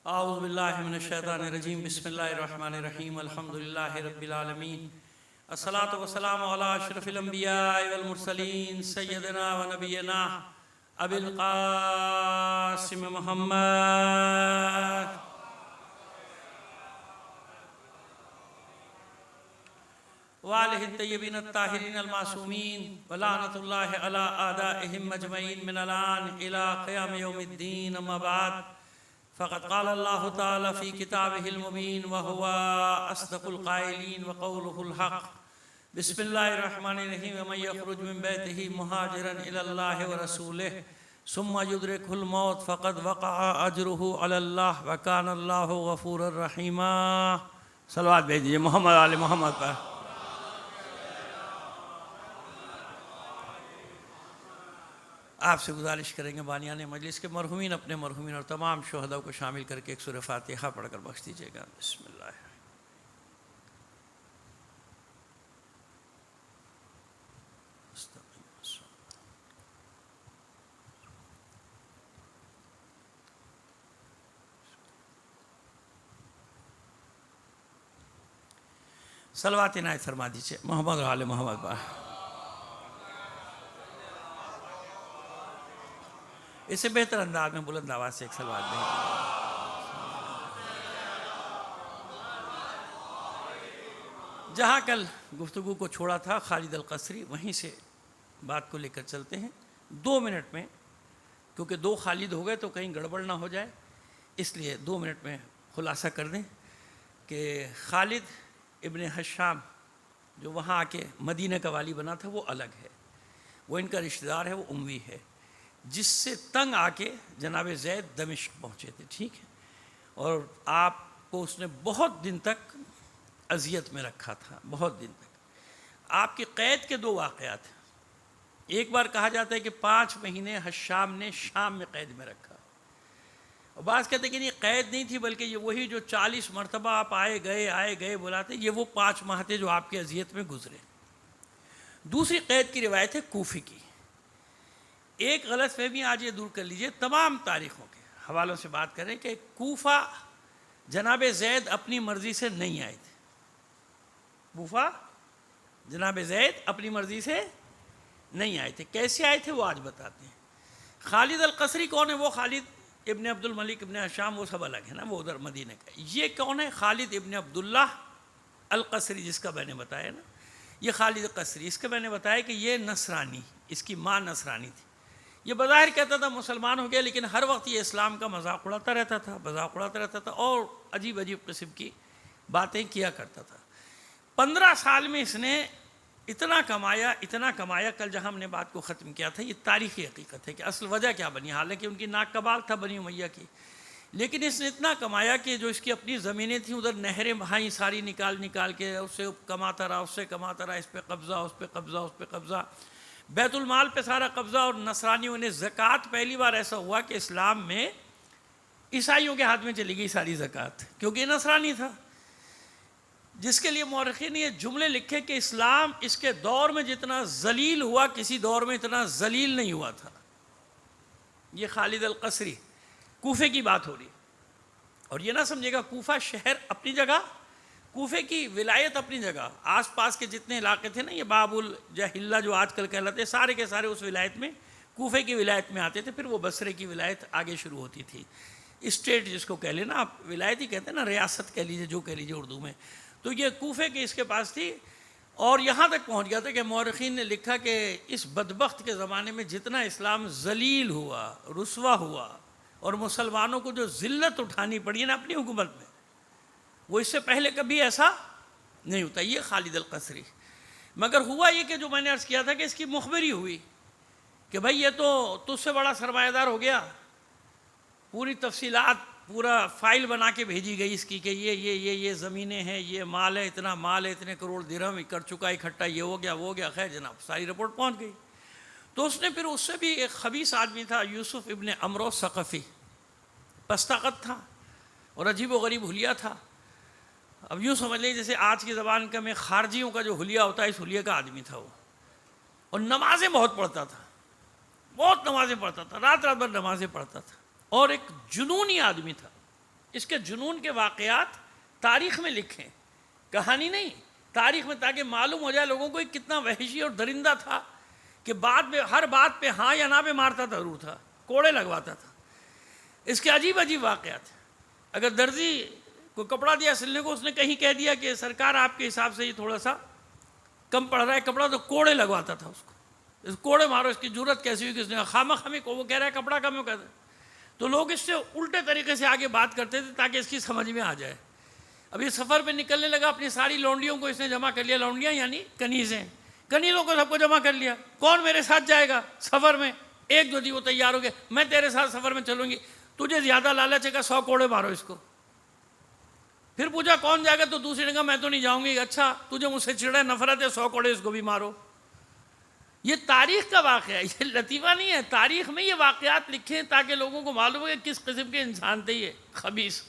اعوذ باللہ من الشیطان الرجیم بسم اللہ الرحمن الرحیم الحمدللہ رب العالمین الصلاة والسلام علی اشرف الانبیاء والمرسلین سیدنا و نبینا ابی القاسم محمد وآلہ الطیبین الطاہرین المعصومین ولعنت اللہ علی اعدائہم مجمعین من الان الى قیام یوم الدین اما بعد فقد قال اللہ تعالی فی کتابہ المبین وہو اصدق القائلین وقولہ الحق بسم اللہ الرحمن الرحیم ومن یخرج من بیتہ مہاجرا الی اللہ ورسولہ ثم یدرکہ الموت فقد وقع اجرہ علی اللہ وکان اللہ غفورا رحیما۔ صلوات بھیجئے محمد آل محمد پر۔ آپ سے گزارش کریں گے بانیان مجلس کے مرحومین اپنے مرحومین اور تمام شہداء کو شامل کر کے ایک سورہ فاتحہ پڑھ کر بخش دیجیے گا۔ بسم اللہ۔ صلوات عنایت فرما دیجیے محمد اور آل محمد پر۔ اسے بہتر انداز میں بلند آواز سے ایک صلوات دیں۔ جہاں کل گفتگو کو چھوڑا تھا خالد القصری، وہیں سے بات کو لے کر چلتے ہیں 2 منٹ میں، کیونکہ 2 خالد ہو گئے تو کہیں گڑبڑ نہ ہو جائے، اس لیے 2 منٹ میں خلاصہ کر دیں کہ خالد ابن حشام جو وہاں آ کے مدینہ کا والی بنا تھا وہ الگ ہے، وہ ان کا رشتہ دار ہے، وہ اموی ہے، جس سے تنگ آ کے جناب زید دمشق پہنچے تھے، ٹھیک ہے، اور آپ کو اس نے بہت دن تک اذیت میں رکھا تھا، بہت دن تک۔ آپ کی قید کے 2 واقعات ہیں۔ ایک بار کہا جاتا ہے کہ 5 مہینے حشام نے شام میں قید میں رکھا، اور بعض کہتے ہیں کہ یہ قید نہیں تھی بلکہ یہ وہی جو 40 مرتبہ آپ آئے گئے بلاتے، یہ وہ 5 ماہ تھے جو آپ کی اذیت میں گزرے۔ دوسری قید کی روایت ہے کوفی کی۔ ایک غلط فہمی آج یہ دور کر لیجئے، تمام تاریخوں کے حوالوں سے بات کریں کہ کوفہ جناب زید اپنی مرضی سے نہیں آئے تھے، کوفہ جناب زید اپنی مرضی سے نہیں آئے تھے۔ کیسے آئے تھے وہ آج بتاتے ہیں۔ خالد القصری کون ہے؟ وہ خالد ابن عبد الملک ابن حشام وہ سب الگ ہے نا، وہ ادھر مدینہ کا۔ یہ کون ہے؟ خالد ابن عبداللہ القصری، جس کا میں نے بتایا نا، یہ خالد القصری، اس کا میں نے بتایا کہ یہ نصرانی، اس کی ماں نصرانی تھی۔ یہ بظاہر کہتا تھا مسلمان ہو گیا، لیکن ہر وقت یہ اسلام کا مذاق اڑاتا رہتا تھا اور عجیب قسم کی باتیں کیا کرتا تھا۔ 15 سال میں اس نے اتنا کمایا، کل جہاں ہم نے بات کو ختم کیا تھا، یہ تاریخی حقیقت ہے کہ اصل وجہ کیا بنی، حالانکہ ان کی ناک کا بال تھا بنی امیہ کی، لیکن اس نے اتنا کمایا کہ جو اس کی اپنی زمینیں تھیں ادھر نہریں بہائیں ساری نکال کے، اس سے کماتا رہا، اس پہ قبضہ، بیت المال پہ سارا قبضہ۔ اور نصرانیوں نے زکوٰۃ، پہلی بار ایسا ہوا کہ اسلام میں عیسائیوں کے ہاتھ میں چلی گئی ساری زکوٰۃ، کیونکہ یہ نصرانی تھا، جس کے لیے مورخین نے یہ جملے لکھے کہ اسلام اس کے دور میں جتنا ذلیل ہوا کسی دور میں اتنا ذلیل نہیں ہوا تھا۔ یہ خالد القصری، کوفے کی بات ہو رہی ہے، اور یہ نہ سمجھے گا کوفہ شہر اپنی جگہ، کوفے کی ولایت اپنی جگہ، آس پاس کے جتنے علاقے تھے نا، یہ باب الجہلہ جو آج کل کہلاتے، سارے کے سارے اس ولایت میں، کوفے کی ولایت میں آتے تھے۔ پھر وہ بصرے کی ولایت آگے شروع ہوتی تھی، اسٹیٹ جس کو کہہ لیں نا آپ، ولایت ہی کہتے ہیں نا، ریاست کہہ لیجیے، جو کہہ لیجیے اردو میں۔ تو یہ کوفے کی اس کے پاس تھی، اور یہاں تک پہنچ گیا تھا کہ مورخین نے لکھا کہ اس بدبخت کے زمانے میں جتنا اسلام ذلیل ہوا، رسوا ہوا، اور مسلمانوں کو جو ذلت اٹھانی پڑی ہے نا اپنی حکومت میں، وہ اس سے پہلے کبھی ایسا نہیں ہوتا۔ یہ خالد القصری، مگر ہوا یہ کہ جو میں نے عرض کیا تھا کہ اس کی مخبری ہوئی کہ بھائی یہ تو تجھ سے بڑا سرمایہ دار ہو گیا، پوری تفصیلات، پورا فائل بنا کے بھیجی گئی اس کی کہ یہ زمینیں ہیں، یہ مال ہے، اتنا مال ہے، اتنے کروڑ درہم کر چکا اکٹھا، یہ ہو گیا، خیر جناب ساری رپورٹ پہنچ گئی۔ تو اس نے پھر اس سے بھی ایک خبیث آدمی تھا، یوسف ابن عمرو ثقفی، پستاقت تھا اور عجیب و غریب حلیہ تھا۔ اب یوں سمجھ لیں جیسے آج کی زبان کا میں خارجیوں کا جو حلیہ ہوتا ہے، اس حلیہ کا آدمی تھا وہ، اور نمازیں بہت پڑھتا تھا، رات رات بھر نمازیں پڑھتا تھا، اور ایک جنونی آدمی تھا، اس کے جنون کے واقعات تاریخ میں لکھیں، کہانی نہیں، تاریخ میں، تاکہ معلوم ہو جائے لوگوں کو یہ کتنا وحشی اور درندہ تھا کہ بعد میں ہر بات پہ ہاں یا نہ پہ مارتا ضرور تھا، کوڑے لگواتا تھا۔ اس کے عجیب عجیب واقعات ہیں۔ اگر درزی کو کپڑا دیا سلنے کو، اس نے کہیں کہہ دیا کہ سرکار آپ کے حساب سے یہ تھوڑا سا کم پڑ رہا ہے کپڑا، تو کوڑے لگواتا تھا اس کو، اس کوڑے مارو، اس کی جرت کیسی ہوئی کہ اس نے خامخواہ ہمیں کو وہ کہہ رہا ہے کپڑا کم ہے کہتا ہے۔ تو لوگ اس سے الٹے طریقے سے آگے بات کرتے تھے تاکہ اس کی سمجھ میں آ جائے۔ اب یہ سفر پہ نکلنے لگا، اپنی ساری لونڈیوں کو اس نے جمع کر لیا، لونڈیاں یعنی کنیزیں، کنیزوں کو سب کو جمع کر لیا، کون میرے ساتھ جائے گا سفر میں؟ ایک جو تھی وہ تیار ہو گئے، میں تیرے ساتھ سفر میں چلوں گی، تجھے زیادہ لالچ ہے کہ 100 کوڑے مارو اس کو۔ پھر پوچھا کون جائے گا، تو دوسری نے کہا میں تو نہیں جاؤں گی۔ اچھا تجھے مجھ سے چڑھے نفرت ہے، 100 کوڑے اس کو بھی مارو۔ یہ تاریخ کا واقعہ ہے، یہ لطیفہ نہیں ہے، تاریخ میں یہ واقعات لکھیں تاکہ لوگوں کو معلوم ہو کہ کس قسم کے انسان تھے یہ خبیث۔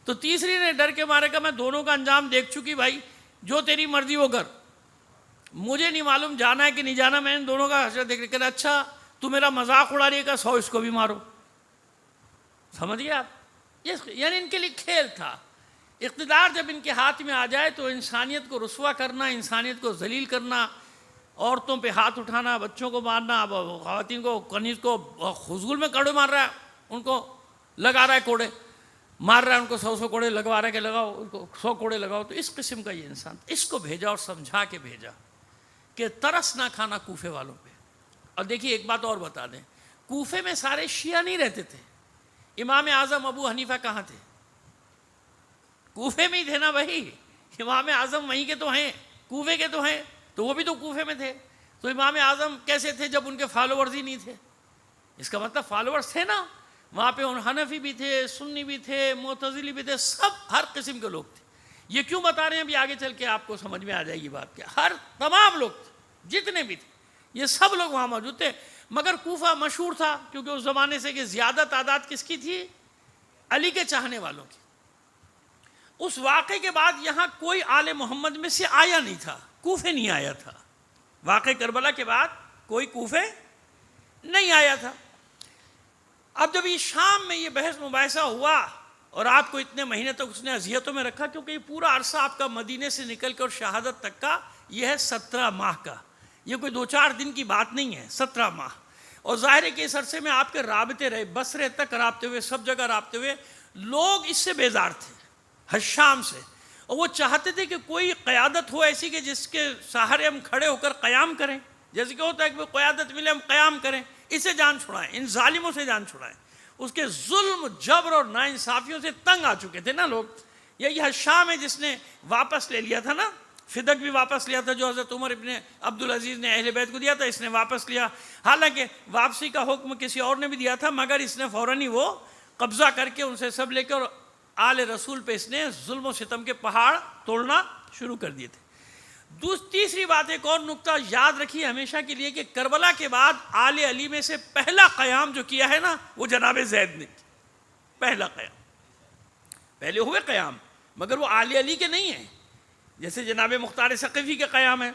تو تیسری نے ڈر کے مارے کہا میں دونوں کا انجام دیکھ چکی بھائی، جو تیری مرضی وہ کر، مجھے نہیں معلوم جانا ہے کہ نہیں جانا، میں نے دونوں کا حشر دیکھ لیا۔ اچھا تو میرا مذاق اڑا رہی ہے کہ 100 اس کو بھی مارو۔ سمجھ گئے آپ؟ یعنی ان کے لیے کھیل تھا۔ اقتدار جب ان کے ہاتھ میں آ جائے تو انسانیت کو رسوا کرنا، انسانیت کو ذلیل کرنا، عورتوں پہ ہاتھ اٹھانا، بچوں کو مارنا، خواتین کو، کنیز کو خزگل میں کوڑے مار رہا ہے، ان کو لگا رہا ہے کوڑے، مار رہا ہے ان کو 100 کوڑے لگوا رہا ہے کہ لگاؤ ان کو 100 کوڑے لگاؤ۔ تو اس قسم کا یہ انسان، اس کو بھیجا اور سمجھا کے بھیجا کہ ترس نہ کھانا کوفے والوں پہ۔ اور دیکھیے ایک بات اور بتا دیں، کوفے میں سارے شیعہ نہیں رہتے تھے، امام اعظم ابو حنیفہ کہاں تھے؟ کوفے میں ہی تھے نا بھائی، امام اعظم وہیں کے تو ہیں، کوفے کے تو ہیں، تو وہ بھی تو کوفے میں تھے۔ تو امام اعظم کیسے تھے جب ان کے فالوورز ہی نہیں تھے؟ اس کا مطلب فالوورز تھے نا، وہاں پہ حنفی بھی تھے، سنی بھی تھے، معتزلی بھی تھے، سب ہر قسم کے لوگ تھے۔ یہ کیوں بتا رہے ہیں ابھی آگے چل کے آپ کو سمجھ میں آ جائے گی بات کیا، تمام لوگ تھے، جتنے بھی تھے یہ سب لوگ وہاں موجود تھے۔ مگر کوفہ مشہور تھا کیونکہ اس زمانے سے کہ زیادہ تعداد کس کی تھی؟ علی کے چاہنے والوں کی۔ اس واقعے کے بعد یہاں کوئی آل محمد میں سے آیا نہیں تھا، کوفے نہیں آیا تھا۔ واقعہ کربلا کے بعد کوئی کوفے نہیں آیا تھا۔ اب جب یہ شام میں یہ بحث مباحثہ ہوا اور آپ کو اتنے مہینے تک اس نے اذیتوں میں رکھا، کیونکہ یہ پورا عرصہ آپ کا مدینے سے نکل کے اور شہادت تک کا یہ ہے 17 ماہ کا، یہ کوئی 2-4 دن کی بات نہیں ہے، 17 ماہ۔ اور ظاہر ہے کہ اس عرصے میں آپ کے رابطے رہے، بصرے تک رابطے ہوئے، سب جگہ رابطے ہوئے، لوگ اس سے بیزار تھے حشام سے، اور وہ چاہتے تھے کہ کوئی قیادت ہو ایسی کہ جس کے سہارے ہم کھڑے ہو کر قیام کریں، جیسے کہ ہوتا ہے کہ قیادت ملے ہم قیام کریں، اسے جان چھڑائیں، ان ظالموں سے جان چھڑائیں۔ اس کے ظلم، جبر اور ناانصافیوں سے تنگ آ چکے تھے نا لوگ۔ یہی حشام ہے جس نے واپس لے لیا تھا نا، فدق بھی واپس لیا تھا جو حضرت عمر ابن عبدالعزیز نے اہل بیت کو دیا تھا، اس نے واپس لیا، حالانکہ واپسی کا حکم کسی اور نے بھی دیا تھا، مگر اس نے فوراً ہی وہ قبضہ کر کے ان سے سب لے کے اور آل رسول پہ اس نے ظلم و ستم کے پہاڑ توڑنا شروع کر دیے تھے۔ تیسری بات، ایک اور نقطہ یاد رکھیے ہمیشہ کے لیے کہ کربلا کے بعد آل علی میں سے پہلا قیام جو کیا ہے نا وہ جناب زید نے، پہلا قیام۔ پہلے ہوئے قیام مگر وہ آل علی کے نہیں ہیں، جیسے جناب مختار ثقفی کا قیام ہے،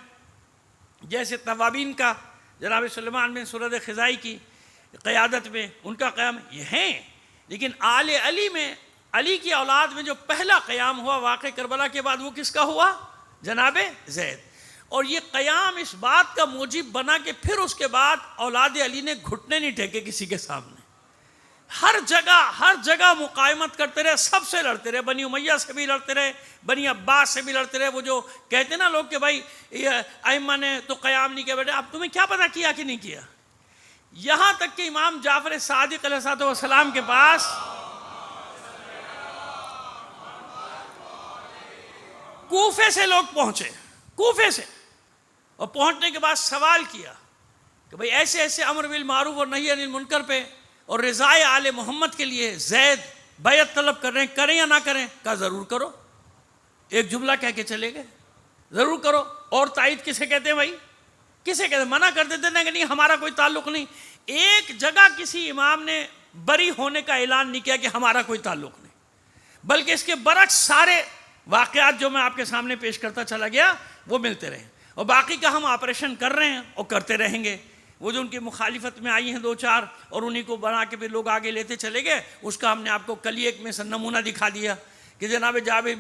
جیسے توابین کا جناب سلیمان بن سرد خزائی کی قیادت میں ان کا قیام یہ ہیں، لیکن آل علی میں، علی کی اولاد میں جو پہلا قیام ہوا واقع کربلا کے بعد وہ کس کا ہوا؟ جناب زید۔ اور یہ قیام اس بات کا موجب بنا کہ پھر اس کے بعد اولاد علی نے گھٹنے نہیں ٹیکے کسی کے سامنے، ہر جگہ مقاومت کرتے رہے، سب سے لڑتے رہے، بنی امیہ سے بھی لڑتے رہے، بنی عباس سے بھی لڑتے رہے۔ وہ جو کہتے ہیں نا لوگ کہ بھائی ائمہ نے تو قیام نہیں کیا، بیٹے اب تمہیں کیا پتا کیا کہ نہیں کیا؟ یہاں تک کہ امام جعفر صادق علیہ السلام کے پاس کوفے سے لوگ پہنچے، کوفے سے، اور پہنچنے کے بعد سوال کیا کہ بھئی ایسے ایسے امر بالمعروف اور نہی عن المنکر پہ اور رضائے آل محمد کے لیے زید بیعت طلب کر رہے ہیں، کریں یا نہ کریں؟ کہا ضرور کرو۔ ایک جملہ کہہ کے چلے گئے، ضرور کرو۔ اور تائید کسے کہتے ہیں بھائی؟ کسے کہتے ہیں؟ منع کر دیتے ہیں کہ نہیں ہمارا کوئی تعلق نہیں۔ ایک جگہ کسی امام نے بری ہونے کا اعلان نہیں کیا کہ ہمارا کوئی تعلق نہیں، بلکہ اس کے برعکس سارے واقعات جو میں آپ کے سامنے پیش کرتا چلا گیا وہ ملتے رہے، اور باقی کا ہم آپریشن کر رہے ہیں اور کرتے رہیں گے۔ وہ جو ان کی مخالفت میں آئی ہیں دو چار اور انہی کو بنا کے پھر لوگ آگے لیتے چلے گئے، اس کا ہم نے آپ کو کل ہی ایک میں سے نمونہ دکھا دیا کہ جناب جابر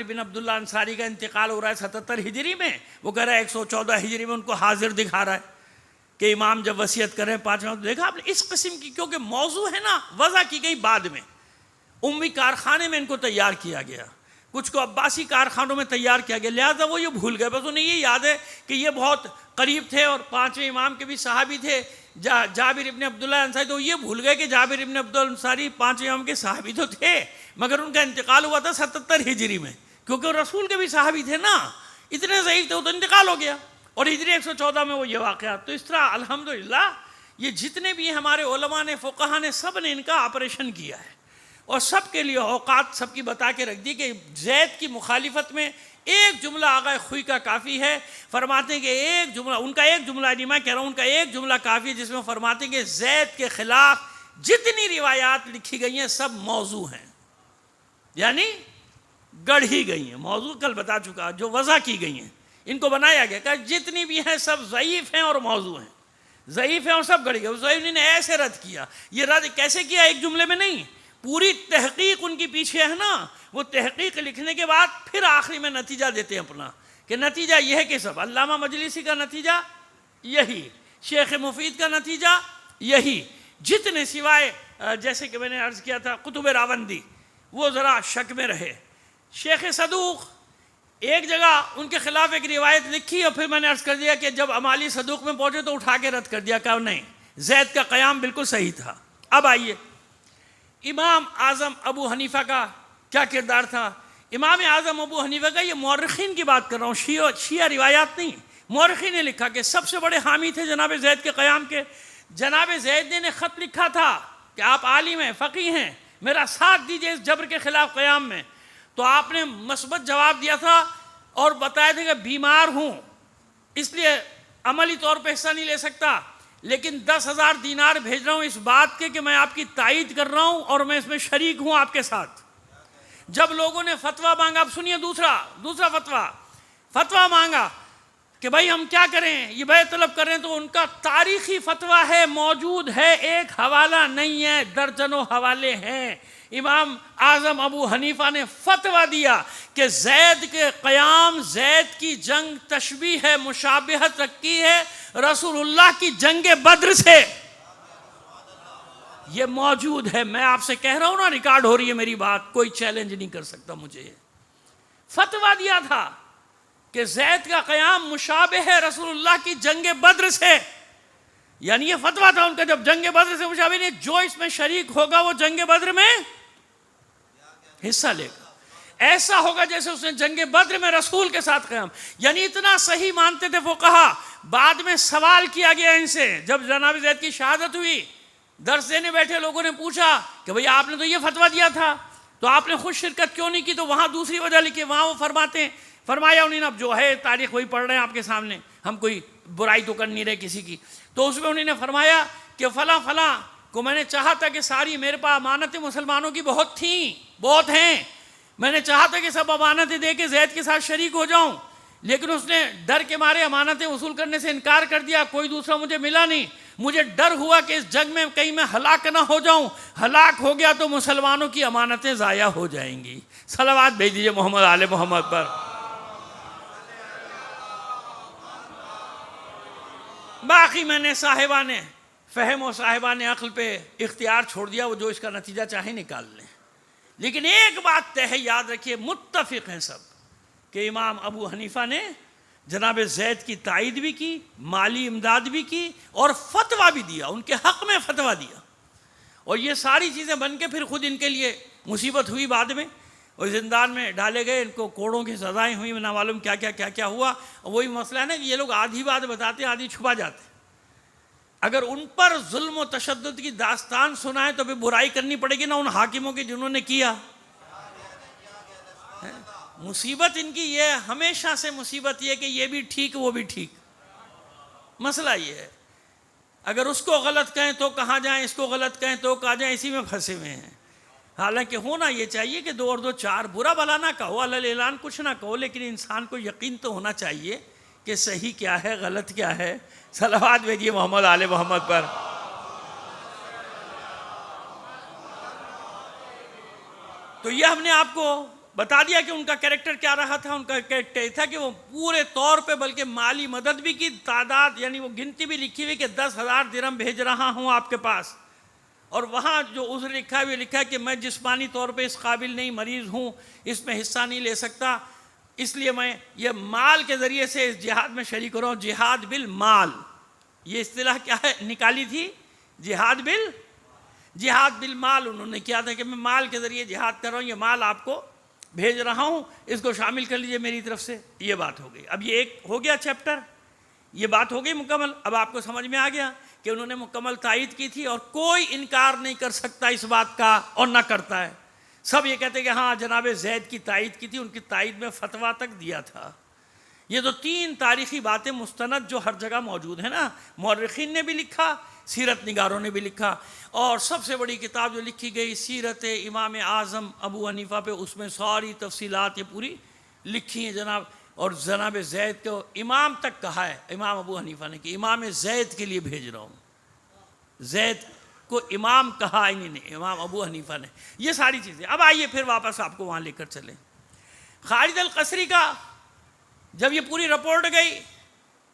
بن عبداللہ انصاری کا انتقال ہو رہا ہے 77 ہجری میں، وہ کہہ رہا ہے 114 ہجری میں ان کو حاضر دکھا رہا ہے کہ امام جب وصیت کریں 5واں، دیکھا آپ نے اس قسم کی، کیونکہ موضوع ہے نا وضع کی گئی بعد میں، امی کارخانے میں ان کو تیار کیا گیا، کچھ کو عباسی کارخانوں میں تیار کیا گیا، لہذا وہ یہ بھول گئے، بس انہیں یہ یاد ہے کہ یہ بہت قریب تھے اور 5ویں امام کے بھی صحابی تھے جابر ابن عبداللہ انصاری، تو یہ بھول گئے کہ جابر ابن عبداللہ انصاری 5ویں امام کے صحابی تو تھے، مگر ان کا انتقال ہوا تھا 77 ہجری میں، کیونکہ رسول کے بھی صحابی تھے نا، اتنے ضعیف تھے وہ تو انتقال ہو گیا، اور ہجری 114 میں وہ یہ واقعات۔ تو اس طرح الحمدللہ یہ جتنے بھی ہمارے علماء نے فقہا نے سب نے ان کا آپریشن کیا ہے، اور سب کے لیے اوقات سب کی بتا کے رکھ دی کہ زید کی مخالفت میں ایک جملہ آغا خوئی کا کافی ہے، فرماتے ہیں کہ ایک جملہ، ان کا ایک جملہ نہیں میں کہہ رہا ہوں، ان کا ایک جملہ کافی ہے جس میں فرماتے ہیں کہ زید کے خلاف جتنی روایات لکھی گئی ہیں سب موضوع ہیں، یعنی گڑھی گئی ہیں، موضوع کل بتا چکا، جو وضع کی گئی ہیں ان کو بنایا گیا کہ جتنی بھی ہیں سب ضعیف ہیں اور موضوع ہیں، ضعیف ہیں اور سب گڑھی گئے، ضعیف نے ایسے رد کیا، یہ رد کیسے کیا؟ ایک جملے میں نہیں، پوری تحقیق ان کی پیچھے ہے نا، وہ تحقیق لکھنے کے بعد پھر آخری میں نتیجہ دیتے ہیں اپنا، کہ نتیجہ یہ ہے کہ سب علامہ مجلسی کا نتیجہ یہی، شیخ مفید کا نتیجہ یہی، جتنے سوائے جیسے کہ میں نے عرض کیا تھا قطب راوندی وہ ذرا شک میں رہے، شیخ صدوق ایک جگہ ان کے خلاف ایک روایت لکھی اور پھر میں نے عرض کر دیا کہ جب امالی صدوق میں پہنچے تو اٹھا کے رد کر دیا، کہ نہیں زید کا قیام بالکل صحیح تھا۔ اب آئیے امام اعظم ابو حنیفہ کا کیا کردار تھا؟ امام اعظم ابو حنیفہ کا، یہ مورخین کی بات کر رہا ہوں، شیعہ روایات نہیں، مورخین نے لکھا کہ سب سے بڑے حامی تھے جناب زید کے قیام کے، جناب زید نے خط لکھا تھا کہ آپ عالم ہیں، فقیہ ہیں، میرا ساتھ دیجئے اس جبر کے خلاف قیام میں، تو آپ نے مثبت جواب دیا تھا اور بتایا تھا کہ بیمار ہوں اس لیے عملی طور پہ حصہ نہیں لے سکتا، لیکن 10,000 دینار بھیج رہا ہوں اس بات کے کہ میں آپ کی تائید کر رہا ہوں اور میں اس میں شریک ہوں آپ کے ساتھ۔ جب لوگوں نے فتویٰ مانگا، اب سنیے دوسرا فتویٰ مانگا کہ بھائی ہم کیا کریں، یہ بیعت طلب کر رہے ہیں، تو ان کا تاریخی فتویٰ ہے، موجود ہے، ایک حوالہ نہیں ہے، درجنوں حوالے ہیں۔ امام اعظم ابو حنیفہ نے فتویٰ دیا کہ زید کے قیام، زید کی جنگ تشبیہ ہے، مشابہت رکھی ہے رسول اللہ کی جنگ بدر سے، یہ موجود ہے، میں آپ سے کہہ رہا ہوں نا، ریکارڈ ہو رہی ہے میری بات، کوئی چیلنج نہیں کر سکتا مجھے۔ فتویٰ دیا تھا کہ زید کا قیام مشابہ ہے رسول اللہ کی جنگ بدر سے، یعنی یہ فتویٰ تھا ان کا، جب جنگ بدر سے مشابہ نہیں، جو اس میں شریک ہوگا وہ جنگ بدر میں حصہ لے گا، ایسا ہوگا جیسے اس نے جنگ بدر میں رسول کے ساتھ قیام، یعنی اتنا صحیح مانتے تھے فقہا۔ بعد میں سوال کیا گیا ان سے، جب جناب زید کی شہادت ہوئی، درس دینے بیٹھے لوگوں نے پوچھا کہ بھئی آپ نے تو یہ فتویٰ دیا تھا، تو آپ نے خود شرکت کیوں نہیں کی؟ تو وہاں دوسری وجہ لکھی، وہاں وہ فرمایا انہوں نے، اب جو ہے تاریخ وہی پڑھ رہے ہیں آپ کے سامنے، ہم کوئی برائی تو کر نہیں رہے کسی کی، تو اس میں انہوں نے فرمایا کہ فلاں کو میں نے چاہا تھا کہ ساری میرے پاس امانتیں مسلمانوں کی بہت ہیں، میں نے چاہا تھا کہ سب امانتیں دے کے زید کے ساتھ شریک ہو جاؤں، لیکن اس نے ڈر کے مارے امانتیں وصول کرنے سے انکار کر دیا، کوئی دوسرا مجھے ملا نہیں، مجھے ڈر ہوا کہ اس جنگ میں کہیں میں ہلاک نہ ہو جاؤں، ہلاک ہو گیا تو مسلمانوں کی امانتیں ضائع ہو جائیں گی۔ صلوات بھیج دیجئے محمد آل محمد پر۔ باقی میں نے صاحبان فہم و صاحبان عقل پہ اختیار چھوڑ دیا، وہ جو اس کا نتیجہ چاہے نکال لیں، لیکن ایک بات طے ہے، یاد رکھیے، متفق ہیں سب کہ امام ابو حنیفہ نے جناب زید کی تائید بھی کی، مالی امداد بھی کی اور فتویٰ بھی دیا، ان کے حق میں فتویٰ دیا، اور یہ ساری چیزیں بن کے پھر خود ان کے لیے مصیبت ہوئی، بعد میں اور زندان میں ڈالے گئے، ان کو کوڑوں کی سزائیں ہوئی، نہ معلوم کیا ہوا۔ وہی مسئلہ ہے نا کہ یہ لوگ آدھی بات بتاتے آدھی چھپا جاتے، اگر ان پر ظلم و تشدد کی داستان سنائے تو بھی برائی کرنی پڑے گی نا ان حاکموں کی جنہوں نے کیا۔ مصیبت ان کی یہ ہمیشہ سے مصیبت یہ کہ یہ بھی ٹھیک وہ بھی ٹھیک، مسئلہ یہ ہے، اگر اس کو غلط کہیں تو کہاں جائیں، اس کو غلط کہیں تو کہاں جائیں، اسی میں پھنسے ہوئے ہیں۔ حالانکہ ہونا یہ چاہیے کہ 2 اور 2 4، برا بھلا نہ کہو، علی الاعلان کچھ نہ کہو، لیکن انسان کو یقین تو ہونا چاہیے کہ صحیح کیا ہے غلط کیا ہے. صلوات بھیجیے محمد آل محمد پر. تو یہ ہم نے آپ کو بتا دیا کہ ان کا کریکٹر کیا رہا تھا. ان کا کریکٹر یہ تھا کہ وہ پورے طور پہ بلکہ مالی مدد بھی کی تعداد یعنی وہ گنتی بھی لکھی ہوئی کہ 10,000 درہم بھیج رہا ہوں آپ کے پاس. اور وہاں جو عذر لکھا ہے وہ لکھا ہے کہ میں جسمانی طور پہ اس قابل نہیں, مریض ہوں, اس میں حصہ نہیں لے سکتا, اس لیے میں یہ مال کے ذریعے سے اس جہاد میں شریک ہو رہا ہوں. جہاد بالمال, یہ اصطلاح کیا ہے نکالی تھی, جہاد بالمال انہوں نے کیا تھا کہ میں مال کے ذریعے جہاد کر رہا ہوں, یہ مال آپ کو بھیج رہا ہوں, اس کو شامل کر لیجئے میری طرف سے. یہ بات ہو گئی. اب یہ ایک ہو گیا چیپٹر, یہ بات ہو گئی مکمل. اب آپ کو سمجھ میں آ گیا کہ انہوں نے مکمل تائید کی تھی اور کوئی انکار نہیں کر سکتا اس بات کا اور نہ کرتا ہے. سب یہ کہتے ہیں کہ ہاں جناب زید کی تائید کی تھی, ان کی تائید میں فتویٰ تک دیا تھا. یہ تو 3 تاریخی باتیں مستند جو ہر جگہ موجود ہیں نا, مورخین نے بھی لکھا, سیرت نگاروں نے بھی لکھا, اور سب سے بڑی کتاب جو لکھی گئی سیرت امام اعظم ابو حنیفہ پہ, اس میں ساری تفصیلات یہ پوری لکھی ہیں جناب. اور جناب زید کو امام تک کہا ہے امام ابو حنیفہ نے کہ امام زید کے لیے بھیج رہا ہوں. زید کو امام کہا ہی نہیں, امام ابو حنیفہ نے. یہ ساری چیزیں. اب آئیے پھر واپس آپ کو وہاں لے کر چلیں. خالد القصری کا جب یہ پوری رپورٹ گئی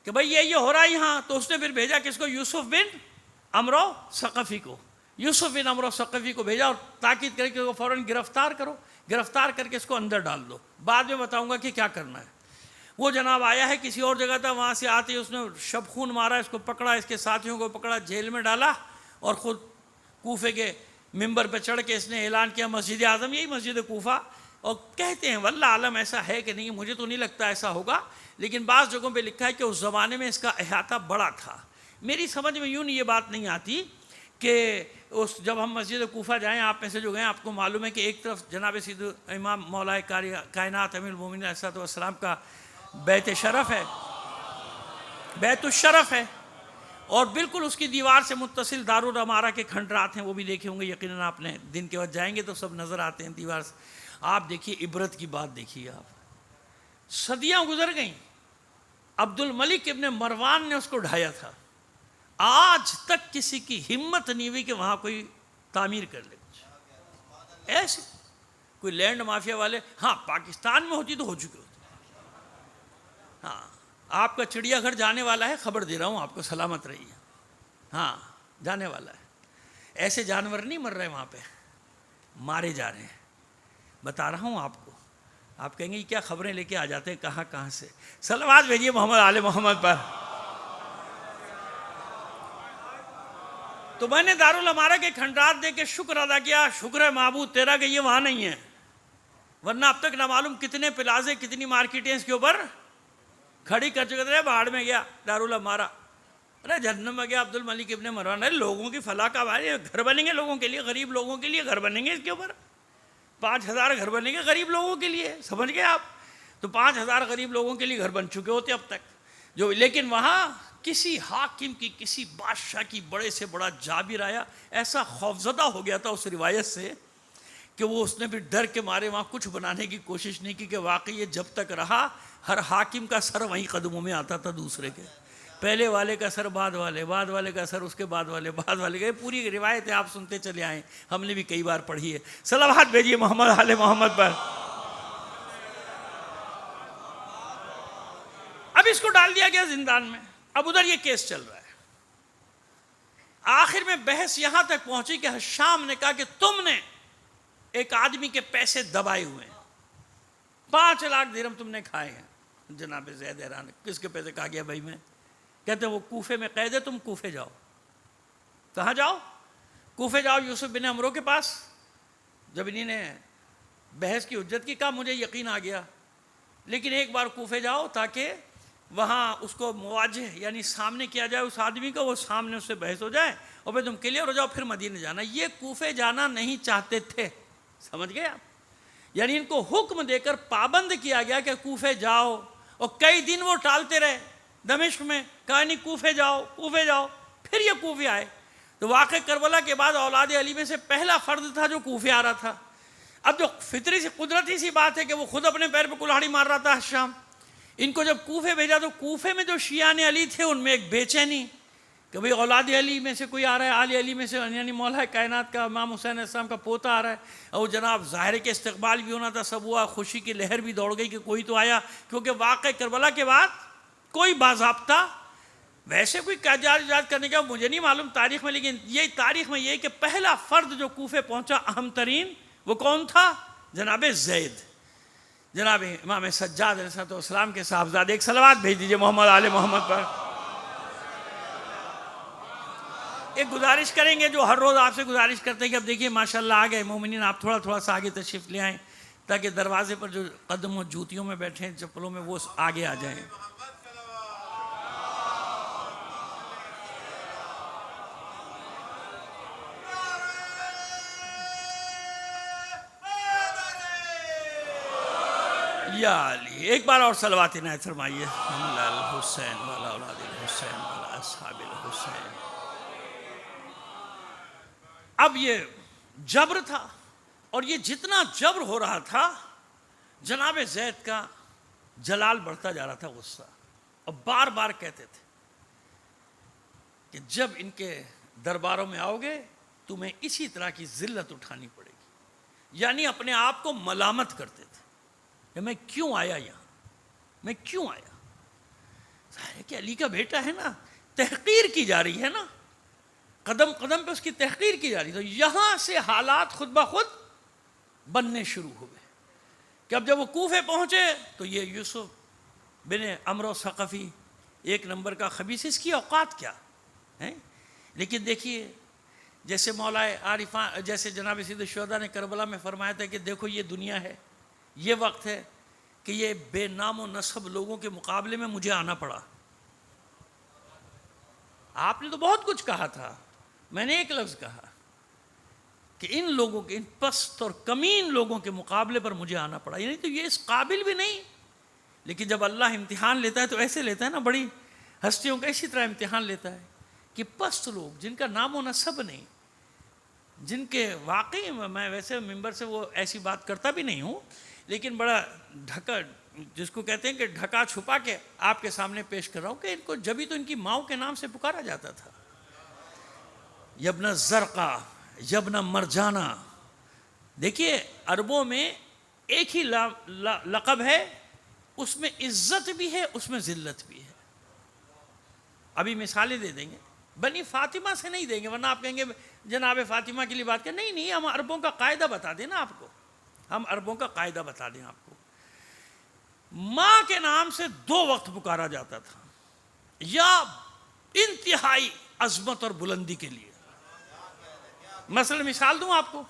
کہ بھئی یہ ہو رہا ہے یہاں, تو اس نے پھر بھیجا کس کو, یوسف بن عمرو ثقفی کو. یوسف بن عمرو ثقفی کو بھیجا اور تاکید کرے کہ وہ فوراً گرفتار کرو, گرفتار کر کے اس کو اندر ڈال دو, بعد میں بتاؤں گا کہ کیا کرنا ہے. وہ جناب آیا ہے, کسی اور جگہ تھا, وہاں سے آتے اس نے شبخون مارا, اس کو پکڑا, اس کے ساتھیوں کو پکڑا, جیل میں ڈالا, اور خود کوفے کے ممبر پہ چڑھ کے اس نے اعلان کیا مسجد اعظم, یہی مسجد کوفہ. اور کہتے ہیں واللہ عالم ایسا ہے کہ نہیں, مجھے تو نہیں لگتا ایسا ہوگا, لیکن بعض جگہوں پہ لکھا ہے کہ اس زمانے میں اس کا احاطہ بڑا تھا. میری سمجھ میں یوں نہیں یہ بات نہیں آتی کہ جب ہم مسجد کوفہ جائیں, آپ میں سے جو گئے آپ کو معلوم ہے کہ ایک طرف جناب سید امام مولا کائنات امیر المومنین علیہ السلام کا بیت شرف ہے, بیت الشرف ہے, اور بالکل اس کی دیوار سے متصل دارالعمارہ کے کھنڈرات ہیں, وہ بھی دیکھے ہوں گے یقیناً آپ نے, دن کے وقت جائیں گے تو سب نظر آتے ہیں دیوار سے. آپ دیکھیے عبرت کی بات دیکھیے آپ, صدیاں گزر گئیں, عبد الملک ابن مروان نے اس کو ڈھایا تھا, آج تک کسی کی ہمت نہیں ہوئی کہ وہاں کوئی تعمیر کر لے. کچھ ایسے کوئی لینڈ مافیا والے, ہاں پاکستان میں ہوتی تو ہو چکے ہوتے. ہاں آپ کا چڑیا گھر جانے والا ہے, خبر دے رہا ہوں آپ کو, سلامت رہیے. ہاں جانے والا ہے. ایسے جانور نہیں مر رہے وہاں پہ, مارے جا رہے ہیں. بتا رہا ہوں آپ کو. آپ کہیں گے یہ کیا خبریں لے کے آ جاتے ہیں کہاں کہاں سے. صلوات بھیجیے محمد آل محمد پر. تو میں نے دارالعمارہ کے کھنڈرات دے کے شکر ادا کیا, شکر ہے معبود تیرا کہ یہ وہاں نہیں ہے, ورنہ اب تک نہ معلوم کتنے پلازے کتنی مارکیٹیں اس کے اوپر کھڑی کر چکے تھے. باہر میں گیا دارالعمارہ, ارے جہنم میں گیا عبد الملک ابن مروان. ارے لوگوں کی فلاح کا بھائی, گھر بنیں گے لوگوں کے لیے, غریب لوگوں کے لیے گھر بنیں گے اس کے اوپر, 5,000 گھر بنیں گے غریب لوگوں کے لیے, سمجھ گئے آپ. تو 5,000 غریب لوگوں کے لیے گھر بن چکے ہوتے اب تک جو. لیکن وہاں کسی حاکم کی, کسی بادشاہ کی بڑے سے بڑا جابر آیا, ایسا خوفزدہ ہو گیا تھا اس روایت سے کہ وہ اس نے بھی ڈر کے مارے وہاں کچھ بنانے کی کوشش نہیں کی, کہ واقعی یہ جب تک رہا ہر حاکم کا سر وہیں قدموں میں آتا تھا دوسرے کے, پہلے والے کا سر بعد والے, بعد والے کا سر اس کے بعد والے, بعد والے کا. پوری روایت ہے, آپ سنتے چلے آئیں, ہم نے بھی کئی بار پڑھی ہے. صلوات بھیجیے محمد آل محمد پر. اب اس کو ڈال دیا گیا زندان میں. اب ادھر یہ کیس چل رہا ہے. آخر میں بحث یہاں تک پہنچی کہ شام نے کہا کہ تم نے ایک آدمی کے پیسے دبائے ہوئے ہیں, 5 لاکھ درہم تم نے کھائے ہیں. جناب زید حیران, کس کے پیسے؟ کہا گیا بھائی میں. کہتے ہیں وہ کوفے میں قید ہے, تم کوفے جاؤ. کہاں جاؤ؟ کوفے جاؤ یوسف بن عمرو کے پاس. جب انہی نے بحث کی حجت کی, کہا مجھے یقین آ گیا, لیکن ایک بار کوفے جاؤ تاکہ وہاں اس کو مواجہ یعنی سامنے کیا جائے اس آدمی کو, وہ سامنے اس سے بحث ہو جائے, اور پھر تم کلیئر ہو جاؤ, پھر مدینے جانا. یہ کوفے جانا نہیں چاہتے تھے, سمجھ گئے آپ. یعنی ان کو حکم دے کر پابند کیا گیا کہ کوفے جاؤ, اور کئی دن وہ ٹالتے رہے دمشق میں, کہا نہیں کوفے جاؤ کوفے جاؤ. پھر یہ کوفے آئے. تو واقع کربلا کے بعد اولاد علی میں سے پہلا فرد تھا جو کوفے آ رہا تھا. اب جو فطری سی قدرتی سی بات ہے کہ وہ خود اپنے پیر پہ کلہاڑی مار رہا تھا شام, ان کو جب کوفے بھیجا تو کوفے میں جو شیعان علی تھے ان میں ایک بے چینی کہ بھئی اولاد علی میں سے کوئی آ رہا ہے، آل علی میں سے، یعنی مولا کائنات کا امام حسین علیہ السلام کا پوتا آ رہا ہے، اور جناب ظاہر کے استقبال بھی ہونا تھا، سب ہوا، خوشی کی لہر بھی دوڑ گئی کہ کوئی تو آیا، کیونکہ واقعہ کربلا کے بعد کوئی باضابطہ ویسے کوئی احتجاج کرنے کا مجھے نہیں معلوم تاریخ میں، لیکن یہ تاریخ میں یہ کہ پہلا فرد جو کوفے پہنچا اہم ترین وہ کون تھا؟ جناب زید، جناب امام سجاد علیہ السلام کے صاحبزادے۔ ایک صلوات بھیج دیجئے محمد آل محمد پر۔ ایک گزارش کریں گے جو ہر روز آپ سے گزارش کرتے ہیں کہ اب دیکھیے ماشاءاللہ آ گئے مومنین، آپ تھوڑا تھوڑا سا آگے تشریف لے آئیں تاکہ دروازے پر جو قدم و جوتیوں میں بیٹھے ہیں چپلوں میں وہ آگے آ جائیں۔ یا علی، ایک بار اور صلوات عنایت فرمائیے۔ الحسین والا اولاد الحسین والا اصحاب الحسین۔ اب یہ جبر تھا، اور یہ جتنا جبر ہو رہا تھا جناب زید کا جلال بڑھتا جا رہا تھا، غصہ، اور بار بار کہتے تھے کہ جب ان کے درباروں میں آؤ گے تمہیں اسی طرح کی ذلت اٹھانی پڑے گی، یعنی اپنے آپ کو ملامت کرتے تھے کہ میں کیوں آیا یہاں، میں کیوں آیا؟ ظاہر ہے کہ علی کا بیٹا ہے نا، تحقیر کی جا رہی ہے نا، قدم قدم پہ اس کی تحقیر کی جا رہی، تو یہاں سے حالات خود بخود بننے شروع ہوئے کہ اب جب وہ کوفے پہنچے تو یہ یوسف بن عمرو ثقفی ایک نمبر کا خبیث، اس کی اوقات کیا ہیں؟ لیکن دیکھیے جیسے مولا عارفان، جیسے جناب سید الشہداء نے کربلا میں فرمایا تھا کہ دیکھو یہ دنیا ہے، یہ وقت ہے کہ یہ بے نام و نسب لوگوں کے مقابلے میں مجھے آنا پڑا۔ آپ نے تو بہت کچھ کہا تھا، میں نے ایک لفظ کہا کہ ان لوگوں کے، ان پست اور کمین لوگوں کے مقابلے پر مجھے آنا پڑا، یعنی تو یہ اس قابل بھی نہیں، لیکن جب اللہ امتحان لیتا ہے تو ایسے لیتا ہے نا، بڑی ہستیوں کا اسی طرح امتحان لیتا ہے کہ پست لوگ جن کا نام و نسب نہیں، جن کے واقعی میں ویسے ممبر سے وہ ایسی بات کرتا بھی نہیں ہوں، لیکن بڑا ڈھکا، جس کو کہتے ہیں کہ ڈھکا چھپا کے آپ کے سامنے پیش کر رہا ہوں کہ ان کو جبھی تو ان کی ماؤں کے نام سے پکارا جاتا تھا، یبن زرقا، یبن مرجانہ۔ دیکھیے عربوں میں ایک ہی لقب ہے، اس میں عزت بھی ہے، اس میں ذلت بھی ہے۔ ابھی مثالیں دے دیں گے، بنی فاطمہ سے نہیں دیں گے ورنہ آپ کہیں گے جناب فاطمہ کے لیے بات کریں، نہیں نہیں، ہم عربوں کا قاعدہ بتا دیں نا آپ کو، ہم عربوں کا قاعدہ بتا دیں آپ کو۔ ماں کے نام سے 2 وقت پکارا جاتا تھا، یا انتہائی عظمت اور بلندی کے لیے۔ مثلا مثال دوں آپ کو،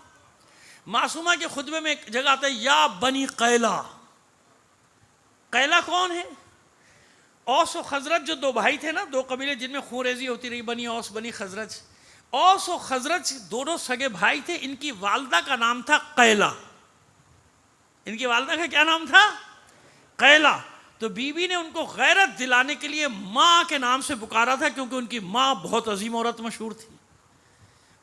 معصومہ کے خطبے میں ایک جگہ آتا ہے یا بنی قیلا۔ قیلا کون ہے؟ اوس و خزرج جو 2 بھائی تھے نا، 2 قبیلے جن میں خون ریزی ہوتی رہی، بنی اوس بنی خزرج۔ اوس و خزرج دونوں سگے بھائی تھے، ان کی والدہ کا نام تھا قیلا۔ ان کی والدہ کا کیا نام تھا؟ قیلا۔ تو بیوی نے ان کو غیرت دلانے کے لیے ماں کے نام سے پکارا تھا، کیونکہ ان کی ماں بہت عظیم عورت مشہور تھی،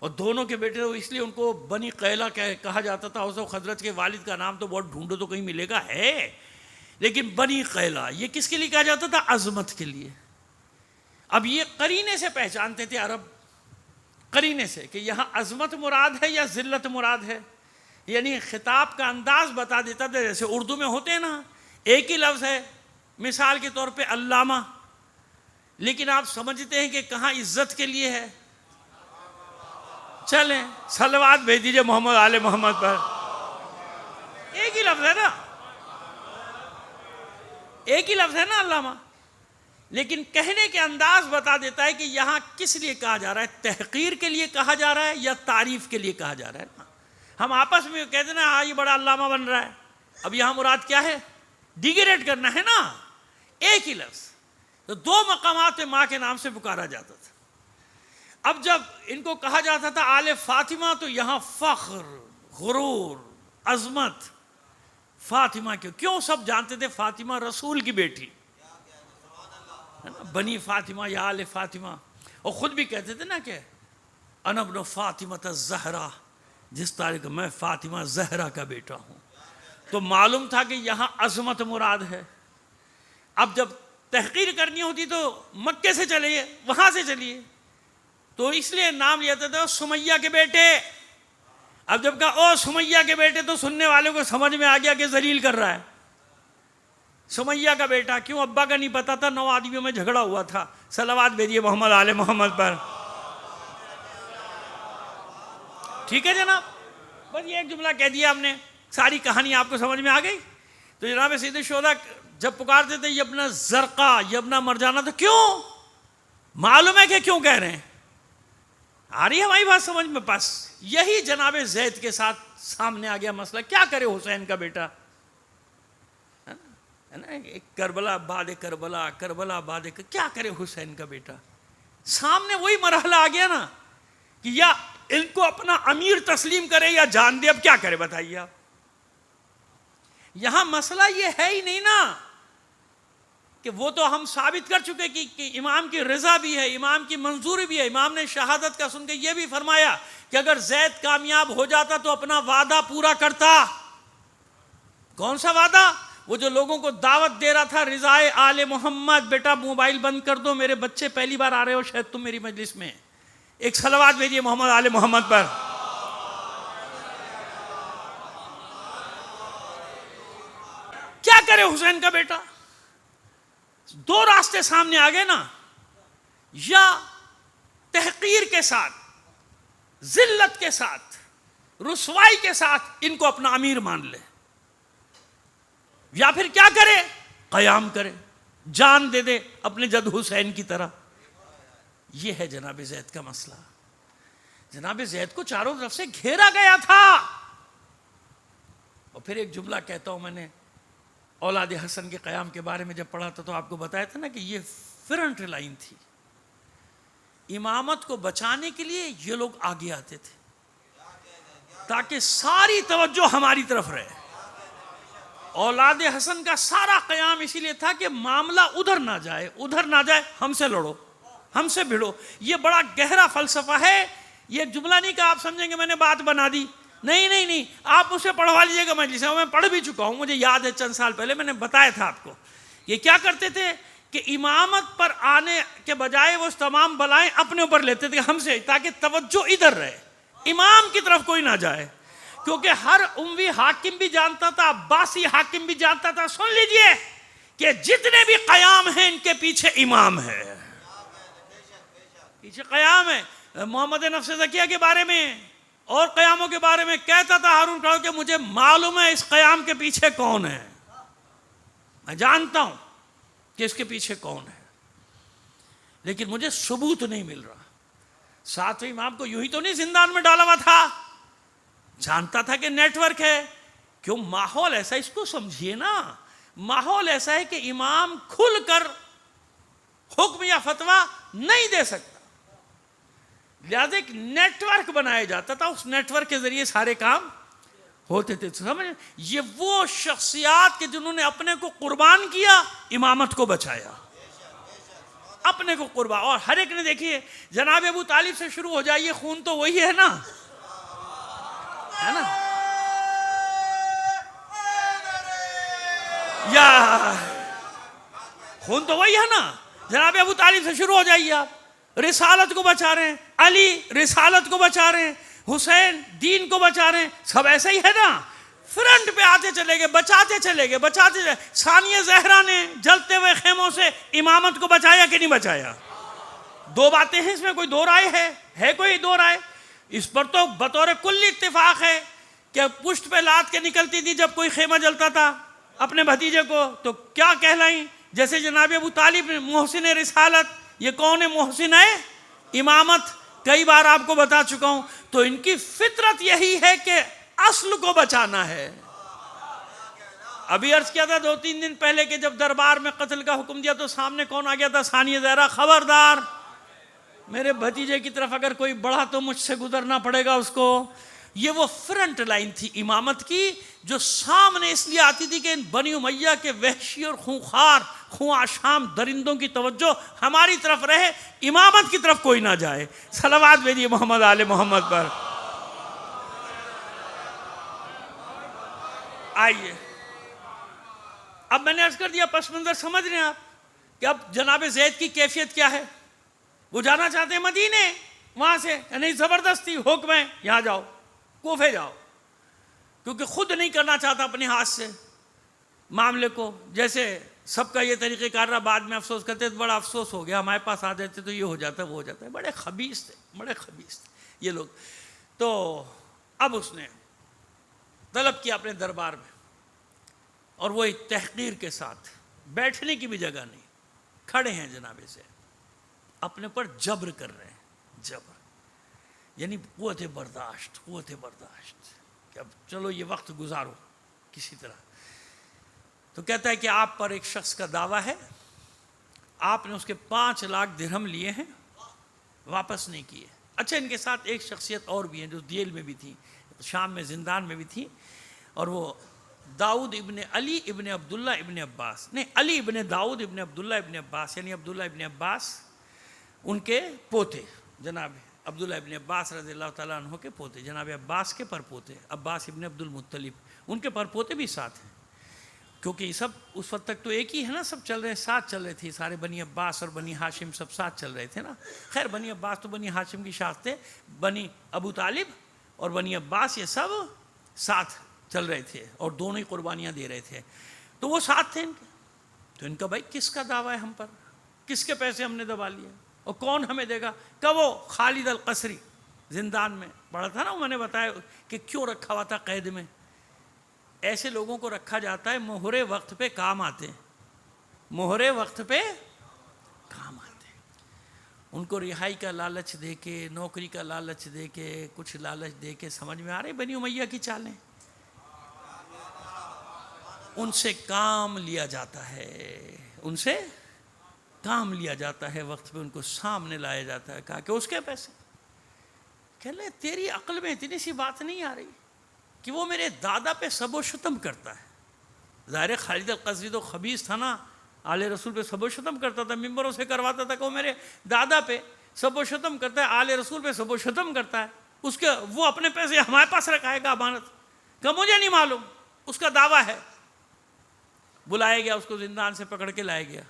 اور دونوں کے بیٹے تو اس لیے ان کو بنی قیلا کہا جاتا تھا۔ اوس و خزرج کے والد کا نام تو بہت ڈھونڈو تو کہیں ملے گا، ہے، لیکن بنی قیلا یہ کس کے لیے کہا جاتا تھا؟ عظمت کے لیے۔ اب یہ قرینے سے پہچانتے تھے عرب، قرینے سے کہ یہاں عظمت مراد ہے یا ذلت مراد ہے، یعنی خطاب کا انداز بتا دیتا تھا۔ جیسے اردو میں ہوتے ہیں نا، ایک ہی لفظ ہے، مثال کے طور پہ علامہ، لیکن آپ سمجھتے ہیں کہ کہاں عزت کے لیے ہے۔ چلیں صلوات بھیج دیجئے محمد آل محمد پر۔ ایک ہی لفظ ہے نا، ایک ہی لفظ ہے نا علامہ، لیکن کہنے کے انداز بتا دیتا ہے کہ یہاں کس لیے کہا جا رہا ہے، تحقیر کے لیے کہا جا رہا ہے یا تعریف کے لیے کہا جا رہا ہے نا۔ ہم آپس میں کہتے ہیں نا ہاں یہ بڑا علامہ بن رہا ہے، اب یہاں مراد کیا ہے؟ ڈیگریڈ کرنا ہے نا، ایک ہی لفظ۔ تو 2 مقامات پہ ماں کے نام سے پکارا جاتا تھا۔ اب جب ان کو کہا جاتا تھا آل فاطمہ تو یہاں فخر، غرور، عظمت، فاطمہ کیوں سب جانتے تھے فاطمہ رسول کی بیٹی، بنی فاطمہ یا آل فاطمہ، اور خود بھی کہتے تھے نا کہ انا ابن فاطمہ الزہرا، جس تاریخ میں فاطمہ زہرا کا بیٹا ہوں۔ تو معلوم تھا کہ یہاں عظمت مراد ہے۔ اب جب تحقیر کرنی ہوتی تو مکے سے چلیے، وہاں سے چلیے، تو اس لیے نام لیا تھا سمیہ کے بیٹے۔ اب جب کہا او سمیہ کے بیٹے تو سننے والوں کو سمجھ میں آ گیا کہ ذلیل کر رہا ہے۔ سمیہ کا بیٹا کیوں؟ ابا کا نہیں پتا تھا، 9 آدمیوں میں جھگڑا ہوا تھا۔ صلوات بھیجیے محمد آل محمد پر۔ ٹھیک ہے جناب، بس یہ ایک جملہ کہہ دیا ہم نے، ساری کہانی آپ کو سمجھ میں آ گئی۔ تو جناب سید الشہداء جب پکارتے تھے یبنا زرقا، یبنا مرجانہ، تو کیوں؟ معلوم ہے کہ کیوں کہہ رہے ہیں، آ رہی ہے ہماری بات سمجھ میں؟ بس یہی جناب زید کے ساتھ سامنے آ گیا مسئلہ، کیا کرے حسین کا بیٹا، ہے نا، کربلا بعد کربلا، کربلا بعد کیا کرے حسین کا بیٹا؟ سامنے وہی مرحلہ آ گیا نا کہ یا ان کو اپنا امیر تسلیم کرے یا جان دے، اب کیا کرے بتائیے آپ؟ یہاں مسئلہ یہ ہے ہی نہیں نا کہ وہ تو ہم ثابت کر چکے کہ امام کی رضا بھی ہے، امام کی منظوری بھی ہے۔ امام نے شہادت کا سن کے یہ بھی فرمایا کہ اگر زید کامیاب ہو جاتا تو اپنا وعدہ پورا کرتا۔ کون سا وعدہ؟ وہ جو لوگوں کو دعوت دے رہا تھا رضائے آل محمد، بیٹا موبائل بند کر دو، میرے بچے پہلی بار آ رہے ہو شاید تم میری مجلس میں، ایک صلوات بھیجیے محمد آل محمد پر۔ کیا کرے حسین کا بیٹا؟ دو راستے سامنے آ گئے نا، یا تحقیر کے ساتھ، ذلت کے ساتھ، رسوائی کے ساتھ ان کو اپنا امیر مان لے، یا پھر کیا کرے؟ قیام کرے، جان دے دے اپنے جد حسین کی طرح۔ یہ ہے جناب زید کا مسئلہ۔ جناب زید کو چاروں طرف سے گھیرا گیا تھا۔ اور پھر ایک جملہ کہتا ہوں، میں نے اولاد حسن کے قیام کے بارے میں جب پڑھا تھا تو آپ کو بتایا تھا نا کہ یہ فرنٹ لائن تھی، امامت کو بچانے کے لیے یہ لوگ آگے آتے تھے تاکہ ساری توجہ ہماری طرف رہے۔ اولاد حسن کا سارا قیام اسی لیے تھا کہ معاملہ ادھر نہ جائے، ادھر نہ جائے، ہم سے لڑو، ہم سے بھیڑو۔ یہ بڑا گہرا فلسفہ ہے، یہ جملہ نہیں کہ آپ سمجھیں گے میں نے بات بنا دی، نہیں نہیں نہیں، آپ اسے پڑھوا لیجیے گا مجلس میں، میں پڑھ بھی چکا ہوں، مجھے یاد ہے چند سال پہلے میں نے بتایا تھا آپ کو۔ یہ کیا کرتے تھے کہ امامت پر آنے کے بجائے وہ تمام بلائیں اپنے اوپر لیتے تھے ہم سے، تاکہ توجہ ادھر رہے، امام کی طرف کوئی نہ جائے، کیونکہ ہر اموی حاکم بھی جانتا تھا، عباسی حاکم بھی جانتا تھا، سن لیجئے کہ جتنے بھی قیام ہیں ان کے پیچھے امام ہے، پیچھے قیام ہے۔ محمد نفس زکیہ کے بارے میں اور قیاموں کے بارے میں کہتا تھا ہارون کراؤ کہ مجھے معلوم ہے اس قیام کے پیچھے کون ہے، میں جانتا ہوں کہ اس کے پیچھے کون ہے، لیکن مجھے ثبوت نہیں مل رہا۔ ساتویں امام کو یوں ہی تو نہیں زندان میں ڈالا ہوا تھا، جانتا تھا کہ نیٹ ورک ہے، کیوں؟ ماحول ایسا، اس کو سمجھیے نا، ماحول ایسا ہے کہ امام کھل کر حکم یا فتویٰ نہیں دے سکتا، لہذا ایک نیٹ ورک بنایا جاتا تھا، اس نیٹ ورک کے ذریعے سارے کام ہوتے تھے۔ سمجھ، یہ وہ شخصیات کہ جنہوں نے اپنے کو قربان کیا، امامت کو بچایا، اپنے کو قربان۔ اور ہر ایک نے دیکھیے، جناب ابو طالب سے شروع ہو جائیے، خون تو وہی ہے نا، ہے نا، یا خون تو وہی ہے نا، جناب ابو طالب سے شروع ہو جائیے آپ، رسالت کو بچا رہے ہیں، علی رسالت کو بچا رہے ہیں، حسین دین کو بچا رہے ہیں، سب ایسا ہی ہے نا، فرنٹ پہ آتے چلے گئے، بچاتے چلے گئے، بچاتے چلے۔ ثانیہ زہرا نے جلتے ہوئے خیموں سے امامت کو بچایا کہ نہیں بچایا؟ دو باتیں ہیں اس میں، کوئی دو رائے ہے کوئی دو رائے؟ اس پر تو بطور کلی اتفاق ہے کہ پشت پہ لاد کے نکلتی تھی جب کوئی خیمہ جلتا تھا اپنے بھتیجے کو، تو کیا کہلائیں؟ جیسے جناب ابو طالب محسن رسالت، یہ کون ہے محسن ہے امامت؟ کئی بار آپ کو بتا چکا ہوں، تو ان کی فطرت یہی ہے کہ اصل کو بچانا ہے۔ ابھی عرض کیا تھا 2-3 دن پہلے کہ جب دربار میں قتل کا حکم دیا تو سامنے کون آ گیا تھا؟ ثانیہ زہرا، خبردار میرے بھتیجے کی طرف اگر کوئی بڑھا تو مجھ سے گزرنا پڑے گا اس کو۔ یہ وہ فرنٹ لائن تھی امامت کی، جو سامنے اس لیے آتی تھی کہ ان بنی امیہ کے وحشی اور خونخوار آشام درندوں کی توجہ ہماری طرف رہے، امامت کی طرف کوئی نہ جائے۔ صلوات بھیجیے محمد آل محمد پر۔ آئیے اب میں نے عرض کر دیا پس منظر سمجھ رہے ہیں آپ کہ اب جناب زید کی کیفیت کیا ہے. وہ جانا چاہتے ہیں مدینے، وہاں سے نہیں زبردستی حکم ہے یہاں جاؤ، کوفے جاؤ، کیونکہ خود نہیں کرنا چاہتا اپنے ہاتھ سے معاملے کو. جیسے سب کا یہ طریقہ کار رہا، بعد میں افسوس کرتے تو بڑا افسوس ہو گیا، ہمارے پاس آ جاتے تو یہ ہو جاتا ہے وہ ہو جاتا ہے. بڑے خبیث تھے، بڑے خبیث تھے یہ لوگ. تو اب اس نے طلب کیا اپنے دربار میں، اور وہ ایک تحقیر کے ساتھ، بیٹھنے کی بھی جگہ نہیں، کھڑے ہیں جناب سے، اپنے پر جبر کر رہے ہیں. جبر یعنی قوت برداشت، قوت برداشت کہ اب چلو یہ وقت گزارو کسی طرح. تو کہتا ہے کہ آپ پر ایک شخص کا دعویٰ ہے، آپ نے اس کے 5 لاکھ درہم لیے ہیں، واپس نہیں کیے. اچھا، ان کے ساتھ ایک شخصیت اور بھی ہیں جو جیل میں بھی تھی، شام میں زندان میں بھی تھی، اور وہ داؤد ابن علی ابن عبداللہ ابن عباس، نہیں علی ابن داؤد ابن عبداللہ ابن عباس، یعنی عبداللہ ابن عباس ان کے پوتے، جناب عبداللہ ابن عباس رضی اللہ تعالیٰ عنہ کے پوتے، جناب عباس کے پرپوتے، عباس ابن عبد المطلب، ان کے پرپوتے بھی ساتھ ہیں. کیونکہ یہ سب اس وقت تک تو ایک ہی ہے نا، سب چل رہے ہیں، ساتھ چل رہے تھے سارے، بنی عباس اور بنی ہاشم سب ساتھ چل رہے تھے نا. خیر بنی عباس تو بنی ہاشم کی شاخ تھے، بنی ابو طالب اور بنی عباس یہ سب ساتھ چل رہے تھے اور دونوں ہی قربانیاں دے رہے تھے. تو وہ ساتھ تھے ان کے. تو ان کا بھائی کس کا دعویٰ ہے ہم پر، کس کے پیسے ہم نے دبا لیے اور کون ہمیں دے گا؟ کہ وہ خالد القصری زندان میں پڑا تھا نا، میں نے بتایا کہ کیوں رکھا ہوا تھا قید میں. ایسے لوگوں کو رکھا جاتا ہے مہر وقت پہ کام آتے ہیں، مہر وقت پہ کام آتے ہیں. ان کو رہائی کا لالچ دے کے، نوکری کا لالچ دے کے، کچھ لالچ دے کے، سمجھ میں آ رہے بنی امیہ کی چالیں، ان سے کام لیا جاتا ہے، ان سے کام لیا جاتا ہے، وقت پہ ان کو سامنے لایا جاتا ہے. کہا کہ اس کے پیسے، کہہ لیں تیری عقل میں اتنی سی بات نہیں آ رہی کہ وہ میرے دادا پہ سب و شتم کرتا ہے. ظاہر خالد القصری تو خبیث تھا نا، آل رسول پہ سب و شتم کرتا تھا، ممبروں سے کرواتا تھا کہ وہ میرے دادا پہ سب و شتم کرتا ہے، آل رسول پہ سب و شتم کرتا ہے. اس کے وہ اپنے پیسے ہمارے پاس رکھائے گا امانت، کہ مجھے نہیں معلوم، اس کا دعویٰ ہے. بلایا گیا، اس کو زندان سے پکڑ کے لایا گیا.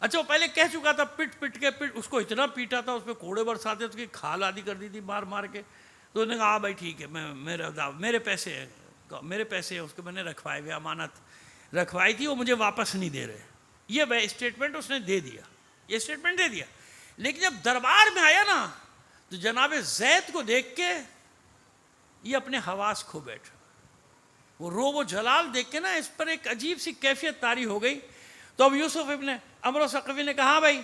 اچھا وہ پہلے کہہ چکا تھا، پٹ کے اس کو اتنا پیٹا تھا، اس پہ کوڑے برساتے، اس کی کھال آدھی کر دی تھی مار مار کے. تو انہوں نے کہا ہاں بھائی ٹھیک ہے، میرے پیسے ہیں، اس کو میں نے رکھوائے ہوئے، امانت رکھوائی تھی، وہ مجھے واپس نہیں دے رہے. یہ اسٹیٹمنٹ اس نے دے دیا، یہ اسٹیٹمنٹ دے دیا. لیکن جب دربار میں آیا نا تو جناب زید کو دیکھ کے یہ اپنے حواس کھو بیٹھا. وہ روب و جلال دیکھ کے نا اس پر ایک عجیب سی کیفیت طاری ہو گئی. تو اب یوسف ابن عمرو ثقفی نے کہا بھائی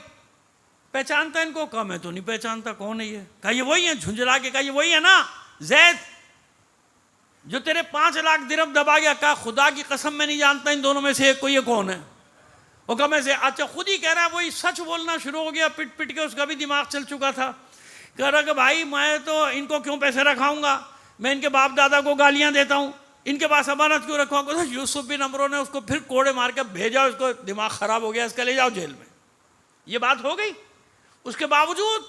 پہچانتا ان کو؟ کہا میں تو نہیں پہچانتا، کون ہے یہ؟ کہا یہ وہی ہے، جھنجھلا کے کہا یہ وہی ہے نا زید جو تیرے 5 لاکھ درہم دبا گیا. کہا خدا کی قسم میں نہیں جانتا ان دونوں میں سے ایک کو، یہ کون ہے؟ وہ کہا میں سے. اچھا خود ہی کہہ رہا ہے، وہی سچ بولنا شروع ہو گیا، پٹ کے اس کا بھی دماغ چل چکا تھا. کہہ رہا کہ بھائی میں تو ان کو کیوں پیسے رکھاؤں گا، میں ان کے باپ دادا کو گالیاں دیتا ہوں، ان کے پاس امانت کیوں رکھواؤں گا؟ یوسف بن عمرو نے اس کو پھر کوڑے مار کے بھیجا، اس کو دماغ خراب ہو گیا، اس کا لے جاؤ جیل میں. یہ بات ہو گئی. اس کے باوجود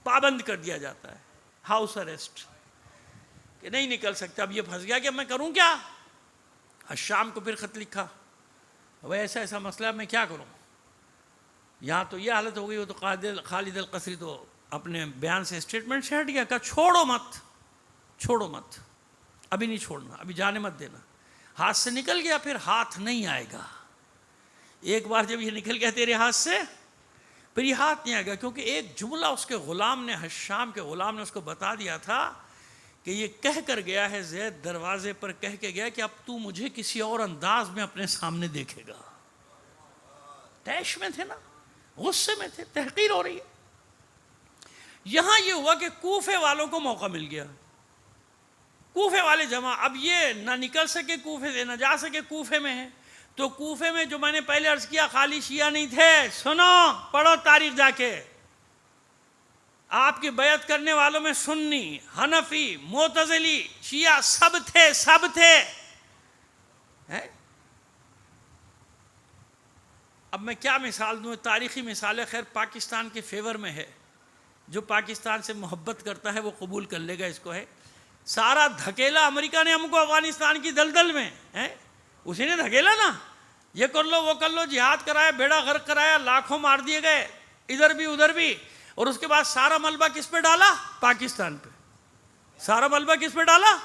پابند کر دیا جاتا ہے، ہاؤس اریسٹ، کہ نہیں نکل سکتا. اب یہ پھنس گیا کہ میں کروں کیا. شام کو پھر خط لکھا، وہ ایسا ایسا مسئلہ ہے، میں کیا کروں. یہاں تو یہ حالت ہو گئی. وہ تو خالد القصری تو اپنے بیان سے اسٹیٹمنٹ سے ہٹ گیا. کہا چھوڑو مت، ابھی نہیں چھوڑنا، ابھی جانے مت دینا. ہاتھ سے نکل گیا، پھر ہاتھ نہیں آئے گا. ایک بار جب یہ نکل گیا تیرے ہاتھ سے، پھر یہ ہاتھ نہیں آئے گا. کیونکہ ایک جملہ اس کے غلام نے، حشام کے غلام نے اس کو بتا دیا تھا کہ یہ کہہ کر گیا ہے، زید دروازے پر کہہ کے گیا کہ اب تو مجھے کسی اور انداز میں اپنے سامنے دیکھے گا. تیش میں تھے نا، غصے میں تھے، تحقیر ہو رہی ہے. یہاں یہ ہوا کہ کوفے والوں کو موقع مل گیا. کوفے والے جمع، اب یہ نہ نکل سکے کوفے سے، نہ جا سکے، کوفے میں ہیں. تو کوفے میں جو میں نے پہلے عرض کیا خالی شیعہ نہیں تھے. سنو، پڑھو تاریخ جا کے. آپ کی بیعت کرنے والوں میں سنی، حنفی، معتزلی، شیعہ سب تھے. اب میں کیا مثال دوں؟ تاریخی مثال ہے، خیر پاکستان کے فیور میں ہے. جو پاکستان سے محبت کرتا ہے وہ قبول کر لے گا اس کو. ہے سارا دھکیلا امریکہ نے ہم کو افغانستان کی دلدل میں ہے. اسی نے دھکیلا نا، یہ کر لو وہ کر لو، جہاد کرایا، بیڑا غرق کرایا، لاکھوں مار دیے گئے ادھر بھی ادھر بھی، اور اس کے بعد سارا ملبہ کس پہ ڈالا؟ پاکستان پہ. سارا ملبہ کس پہ ڈالا؟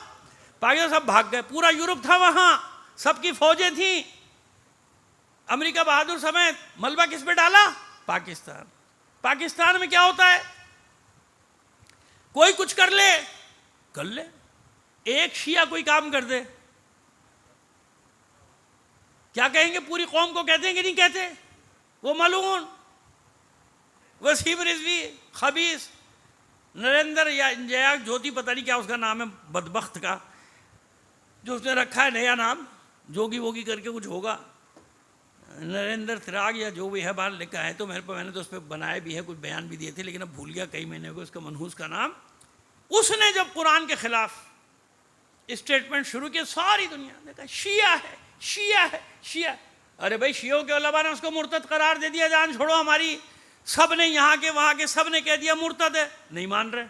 پاکستان. سب بھاگ گئے، پورا یورپ تھا وہاں، سب کی فوجیں تھیں، امریکہ بہادر سمیت. ملبہ کس پہ ڈالا؟ پاکستان. پاکستان میں کیا ہوتا ہے؟ کوئی کچھ کر لے، کر لے، ایک شیعہ کوئی کام کر دے، کیا کہیں گے؟ پوری قوم کو کہتے ہیں کہ نہیں کہتے؟ وہ ملعون، وسیم رضوی، خبیث، نریندر یا جوتی، پتہ نہیں کیا اس کا نام ہے بدبخت کا، جو اس نے رکھا ہے نیا نام، جوگی ووگی کر کے کچھ ہوگا، نریندر تراگ یا جو بھی ہے، باہر لکھا ہے تو میں نے تو اس پہ بنائے بھی ہے، کچھ بیان بھی دیے تھے، لیکن اب بھول گیا کئی مہینے ہو گئے اس کا منحوس کا نام. اس نے جب قرآن کے خلاف اسٹیٹمنٹ شروع کیا، ساری دنیا نے کہا شیعہ ہے، شیعہ ہے، شیعہ. ارے بھائی، شیعوں کے علماء نے اس کو مرتد قرار دے دیا، جان چھوڑو ہماری. سب نے یہاں کے وہاں کے سب نے کہہ دیا مرتد ہے، نہیں مان رہے.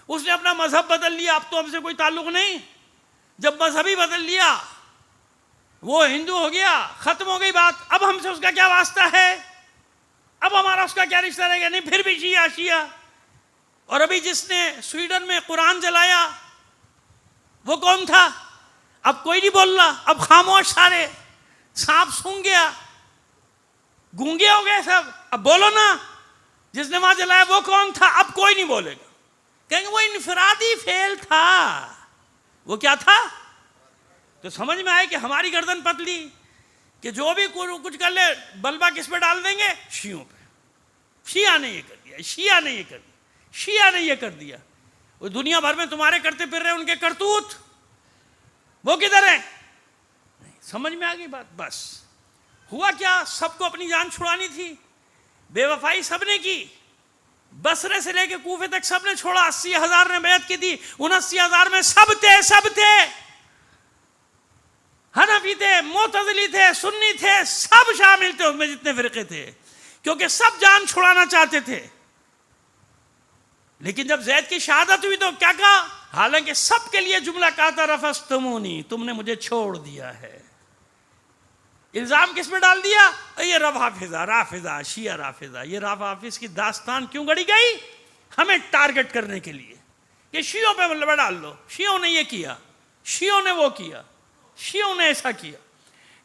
اس نے اپنا مذہب بدل لیا، اب تو ہم سے کوئی تعلق نہیں. جب مذہب ہی بدل لیا، وہ ہندو ہو گیا، ختم ہو گئی بات. اب ہم سے اس کا کیا واسطہ ہے؟ اب ہمارا اس کا کیا رشتہ رہے گا؟ نہیں، پھر بھی شیعہ شیعہ. اور ابھی جس نے سویڈن میں قرآن جلایا وہ کون تھا؟ اب کوئی نہیں بول رہا، اب خاموش سارے، سانپ سونگ گیا، گونگے ہو گئے سب. اب بولو نا، جس نے وہاں جلایا وہ کون تھا؟ اب کوئی نہیں بولے گا، کہیں گے وہ انفرادی فعل تھا. وہ کیا تھا؟ تو سمجھ میں آئے کہ ہماری گردن پتلی، کہ جو بھی کچھ کر لے بلبہ کس پہ ڈال دیں گے؟ شیعوں پہ. شیعہ نے یہ کر دیا، شیعہ نے یہ کر دیا، شیعہ نے یہ کر دیا. وہ دنیا بھر میں تمہارے کرتے پھر رہے ان کے کرتوت، وہ کدھر ہیں؟ سمجھ میں آ گئی بات؟ بس ہوا کیا؟ سب کو اپنی جان چھڑانی تھی، بے وفائی سب نے کی. بصرے سے لے کے کوفے تک سب نے چھوڑا. 80,000 نے بیعت کی تھی، ان 80,000 میں سب تھے، حنفی تھے، معتزلی تھے، سنی تھے، سب شامل تھے اس میں جتنے فرقے تھے، کیونکہ سب جان چھڑانا چاہتے تھے. لیکن جب زید کی شہادت ہوئی تو کیا کہا؟ حالانکہ سب کے لیے جملہ کہا تھا، رفضتمونی، تم نے مجھے چھوڑ دیا ہے. الزام کس پہ ڈال دیا؟ یہ رافضہ، شیعہ رافضہ. یہ رافض کی داستان کیوں گڑی گئی؟ ہمیں ٹارگٹ کرنے کے لیے کہ شیعوں پہ ملبہ ڈال دو، شیعوں نے یہ کیا، شیعوں نے وہ کیا، شیعوں نے ایسا کیا.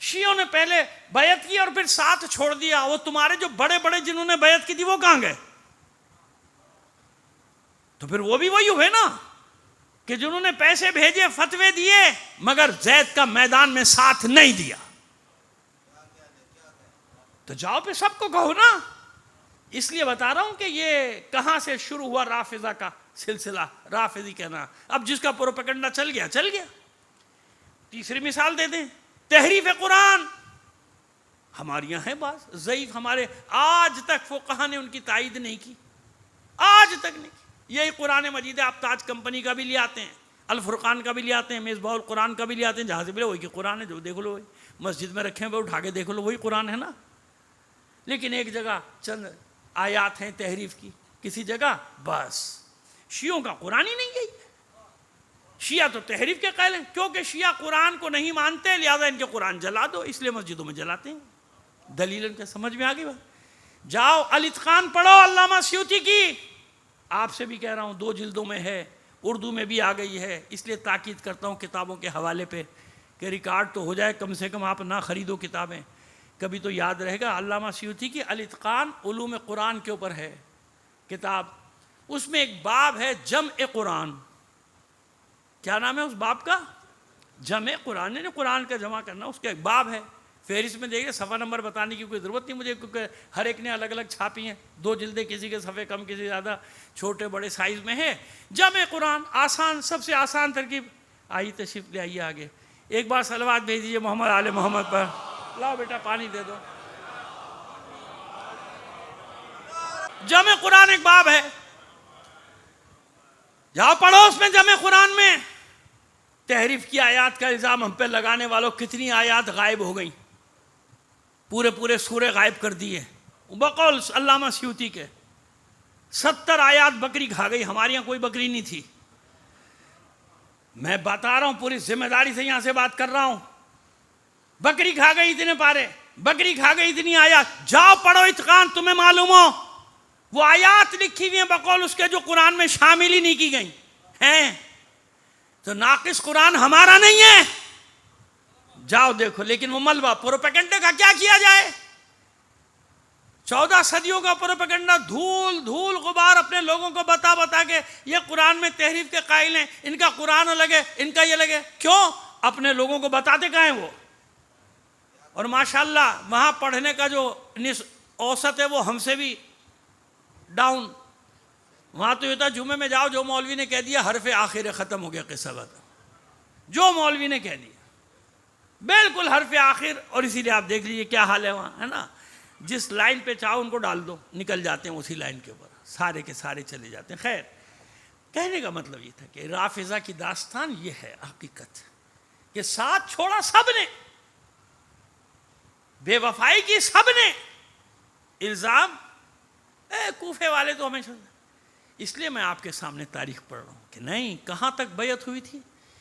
شیعوں نے پہلے بیعت کی اور پھر ساتھ چھوڑ دیا. وہ تمہارے جو بڑے بڑے جنہوں نے بیعت کی تھی وہ کہاں گئے؟ تو پھر وہ بھی وہی ہوئے نا کہ جنہوں نے پیسے بھیجے، فتوے دیے، مگر زید کا میدان میں ساتھ نہیں دیا. تو جاؤ پہ سب کو کہو نا. اس لیے بتا رہا ہوں کہ یہ کہاں سے شروع ہوا رافضہ کا سلسلہ، رافضی کہنا. اب جس کا پروپیگنڈا چل گیا چل گیا. تیسری مثال دے دیں، تحریف قرآن. ہمارے یہاں ہے بعض ضعیف، ہمارے آج تک فقہا نے ان کی تائید نہیں کی، آج تک نہیں کی. یہی قرآن مجید ہے، آپ تاج کمپنی کا بھی لے آتے ہیں، الفرقان کا بھی لے آتے ہیں، مصباح القرآن کا بھی لے آتے ہیں، جہاں سے بھی لے وہی کہ قرآن ہے، جو دیکھ لو وہی مسجد میں رکھے ہیں، وہ اٹھا کے دیکھ لو وہی قرآن ہے نا. لیکن ایک جگہ چند آیات ہیں تحریف کی، کسی جگہ بس. شیعوں کا قرآن ہی نہیں ہے. شیعہ تو تحریف کے قائل ہیں، کیونکہ شیعہ قرآن کو نہیں مانتے، لہذا ان کے قرآن جلا دو، اس لیے مسجدوں میں جلاتے ہیں. دلیل ان کے سمجھ میں آ گئی بات؟ جاؤ الاتقان پڑھو علامہ سیوطی کی. آپ سے بھی کہہ رہا ہوں 2 جلدوں میں ہے، اردو میں بھی آ گئی ہے. اس لیے تاکید کرتا ہوں کتابوں کے حوالے پہ کہ ریکارڈ تو ہو جائے، کم سے کم آپ نہ خریدو کتابیں، کبھی تو یاد رہے گا. علامہ سیوطی کی الاتقان علوم قرآن کے اوپر ہے کتاب. اس میں ایک باب ہے جمع قرآن. کیا نام ہے اس باب کا؟ جمع قرآن، یعنی قرآن کا جمع کرنا. اس کا ایک باب ہے، فہرست میں دیکھیے، صفحہ نمبر بتانے کی کوئی ضرورت نہیں مجھے، کیونکہ ہر ایک نے الگ الگ چھاپی ہیں. 2 جلدیں، کسی کے صفحے کم، کسی زیادہ، چھوٹے بڑے سائز میں ہے. جمع قرآن آسان، سب سے آسان ترکیب. آئیے تشریف لے آئیے آگے. ایک بار صلوات بھیج دیجیے محمد آل محمد پر. لاؤ بیٹا پانی دے دو. جمع قرآن ایک باب ہے، جاؤ پڑھو. اس میں جمع قرآن میں تحریف کی آیات کا الزام ہم پہ لگانے والوں کتنی آیات غائب ہو گئیں، پورے سورے غائب کر دیے بقول علامہ سیوطی کے. 70 آیات بکری کھا گئی. ہمارے یہاں کوئی بکری نہیں تھی. میں بتا رہا ہوں، پوری ذمہ داری سے یہاں سے بات کر رہا ہوں. بکری کھا گئی اتنے پارے، بکری کھا گئی اتنی آیات، جاؤ پڑھو اتقان، تمہیں معلوم ہو وہ آیات لکھی ہوئی ہیں بقول اس کے جو قرآن میں شامل ہی نہیں کی گئی ہیں، تو ناقص قرآن ہمارا نہیں ہے، جاؤ دیکھو۔ لیکن وہ ملبہ پروپیگنڈے کا کیا کیا جائے؟ 14 صدیوں کا پروپیگنڈا، دھول دھول غبار اپنے لوگوں کو بتا بتا کے یہ قرآن میں تحریف کے قائل ہیں، ان کا قرآن الگ ہے، ان کا یہ الگ ہے۔ کیوں؟ اپنے لوگوں کو بتاتے کہاں ہیں وہ؟ اور ماشاءاللہ وہاں پڑھنے کا جو اوسط ہے وہ ہم سے بھی ڈاؤن۔ وہاں تو یہ تھا جمعے میں جاؤ، جو مولوی نے کہہ دیا حرف آخر ختم ہو گیا قصہ بتا، جو مولوی نے کہہ دیا بالکل حرف آخر۔ اور اسی لیے آپ دیکھ لیجئے کیا حال ہے وہاں، ہے نا، جس لائن پہ چاہو ان کو ڈال دو، نکل جاتے ہیں اسی لائن کے اوپر، سارے کے سارے چلے جاتے ہیں۔ خیر، کہنے کا مطلب یہ تھا کہ رافضہ کی داستان یہ ہے حقیقت، کہ ساتھ چھوڑا سب نے، بے وفائی کی سب نے، الزام کوفے والے تو ہمیشہ۔ اس لیے میں آپ کے سامنے تاریخ پڑھ رہا ہوں کہ نہیں، کہاں تک بیعت ہوئی تھی۔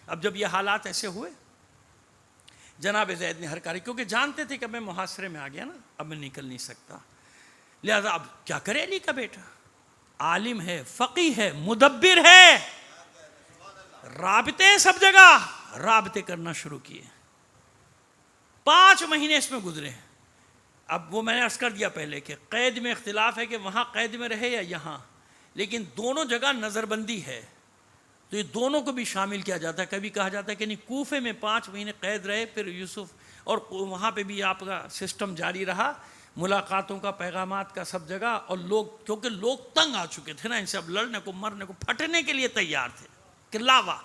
اب جب یہ حالات ایسے ہوئے، جناب زید نے ہر کاری، کیونکہ جانتے تھے کہ میں محاصرے میں آ گیا نا، اب میں نکل نہیں سکتا، لہذا اب کیا کرے علی کا بیٹا، عالم ہے، فقیہ ہے، مدبر ہے، رابطے سب جگہ، رابطے کرنا شروع کیے۔ 5 مہینے اس میں گزرے۔ اب وہ میں نے عرض کر دیا پہلے کہ قید میں اختلاف ہے کہ وہاں قید میں رہے یا یہاں، لیکن دونوں جگہ نظر بندی ہے، تو یہ دونوں کو بھی شامل کیا جاتا ہے۔ کبھی کہا جاتا ہے کہ نہیں، کوفے میں 5 مہینے قید رہے، پھر یوسف، اور وہاں پہ بھی آپ کا سسٹم جاری رہا، ملاقاتوں کا، پیغامات کا، سب جگہ۔ اور لوگ، کیونکہ لوگ تنگ آ چکے تھے نا ان سے، اب لڑنے کو، مرنے کو، پھٹنے کے لیے تیار تھے کہ لاوا۔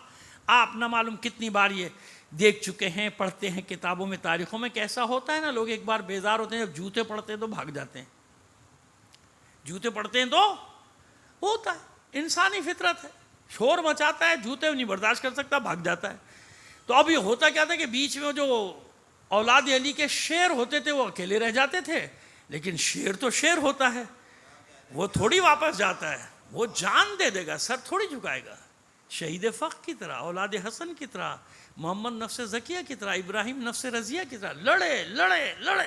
آپ نہ معلوم کتنی بار یہ دیکھ چکے ہیں، پڑھتے ہیں کتابوں میں، تاریخوں میں، کیسا ہوتا ہے نا، لوگ ایک بار بیزار ہوتے ہیں، جب جوتے پڑھتے ہیں تو بھاگ جاتے ہیں، جوتے پڑھتے ہیں تو ہوتا ہے، انسانی فطرت ہے، شور مچاتا ہے، جوتے نہیں برداشت کر سکتا، بھاگ جاتا ہے۔ تو اب یہ ہوتا کیا تھا کہ بیچ میں جو اولاد علی کے شیر ہوتے تھے وہ اکیلے رہ جاتے تھے، لیکن شیر تو شیر ہوتا ہے، وہ تھوڑی واپس جاتا ہے، وہ جان دے دے گا، سر تھوڑی جھکائے گا۔ شہید فخر کی طرح، اولاد حسن کی طرح، محمد نفس زکیہ کی طرح، ابراہیم نفس رضیہ کی طرح لڑے لڑے لڑے،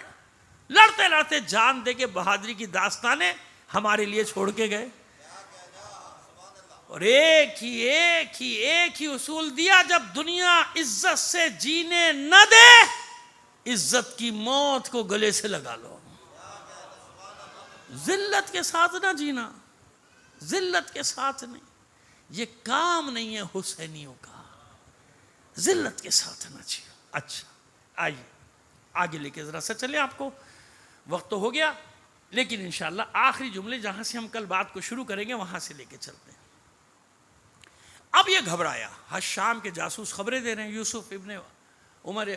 لڑتے لڑتے جان دے کے بہادری کی داستانیں ہمارے لیے چھوڑ کے گئے۔ اور ایک ہی اصول دیا، جب دنیا عزت سے جینے نہ دے، عزت کی موت کو گلے سے لگا لو۔ ذلت کے ساتھ نہ جینا، ذلت کے ساتھ نہیں، یہ کام نہیں ہے حسینیوں کا، ذلت کے ساتھ نہ جیو۔ اچھا آئیے آگے لے کے ذرا سا چلیں، آپ کو وقت تو ہو گیا، لیکن انشاءاللہ آخری جملے جہاں سے ہم کل بات کو شروع کریں گے وہاں سے لے کے چلتے ہیں۔ اب یہ گھبرایا، شام کے جاسوس خبریں دے رہے ہیں، یوسف ابن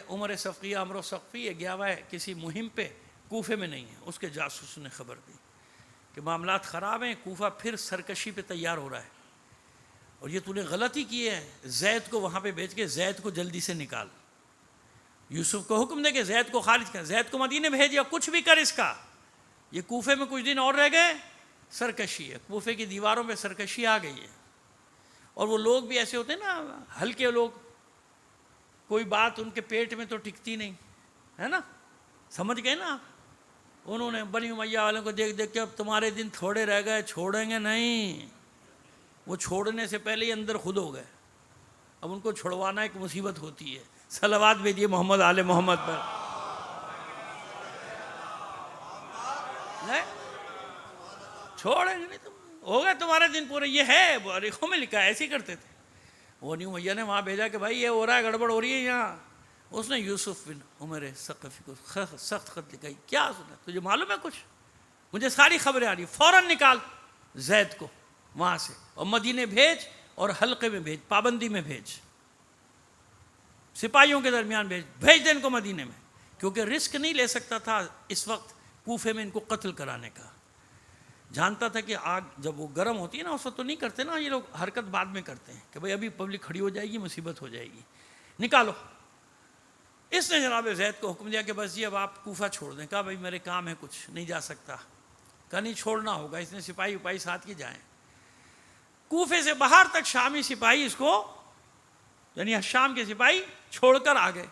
عمر صفقیہ، عمرو صفقی یہ گیا ہوا ہے کسی مہم پہ، کوفے میں نہیں ہے، اس کے جاسوس نے خبر دی کہ معاملات خراب ہیں، کوفہ پھر سرکشی پہ تیار ہو رہا ہے، اور یہ تو نے غلطی کی ہے، زید کو وہاں پہ بھیج کے زید کو جلدی سے نکال۔ یوسف کو حکم دے کہ زید کو خارج کر، زید کو مدینے بھیج، یا کچھ بھی کر اس کا، یہ کوفے میں کچھ دن اور رہ گئے، سرکشی ہے، کوفے کی دیواروں پہ سرکشی آ گئی ہے۔ اور وہ لوگ بھی ایسے ہوتے ہیں نا، ہلکے لوگ، کوئی بات ان کے پیٹ میں تو ٹکتی نہیں ہے نا، سمجھ گئے نا آپ۔ انہوں نے بنی امیہ والوں کو دیکھ دیکھ کے اب تمہارے دن تھوڑے رہ گئے، چھوڑیں گے نہیں، وہ چھوڑنے سے پہلے ہی اندر خود ہو گئے، اب ان کو چھڑوانا ایک مصیبت ہوتی ہے۔ صلوات بھیجیے محمد آل محمد پر۔ چھوڑیں گے نہیں، تم ہو گئے تمہارے دن پورے، یہ ہے تاریخوں میں لکھا ہے، ایسے ہی کرتے تھے۔ وہ نہیں، امیہ نے وہاں بھیجا کہ بھائی یہ ہو رہا ہے، گڑبڑ ہو رہی ہے یہاں۔ اس نے یوسف بن عمر ثقفی کو سخت خط لکھائی، کیا سنا تجھے معلوم ہے کچھ؟ مجھے ساری خبریں آ رہی، فوراً نکال زید کو وہاں سے، اور مدینے بھیج، اور حلقے میں بھیج، پابندی میں بھیج، سپاہیوں کے درمیان بھیج دے ان کو مدینے میں، کیونکہ رسک نہیں لے سکتا تھا اس وقت کوفے میں ان کو قتل کرانے کا۔ جانتا تھا کہ آگ جب وہ گرم ہوتی ہے نا، اس وقت تو نہیں کرتے نا یہ لوگ، حرکت بعد میں کرتے ہیں کہ بھئی ابھی پبلک کھڑی ہو جائے گی، مصیبت ہو جائے گی، نکالو۔ اس نے جناب زید کو حکم دیا کہ بس جی اب آپ کوفہ چھوڑ دیں۔ کہا بھئی میرے کام ہے، کچھ نہیں جا سکتا۔ کہا نہیں، چھوڑنا ہوگا۔ اس نے سپاہی وپاہی ساتھ کی جائیں، کوفے سے باہر تک شامی سپاہی اس کو، یعنی شام کے سپاہی چھوڑ کر آ گئے۔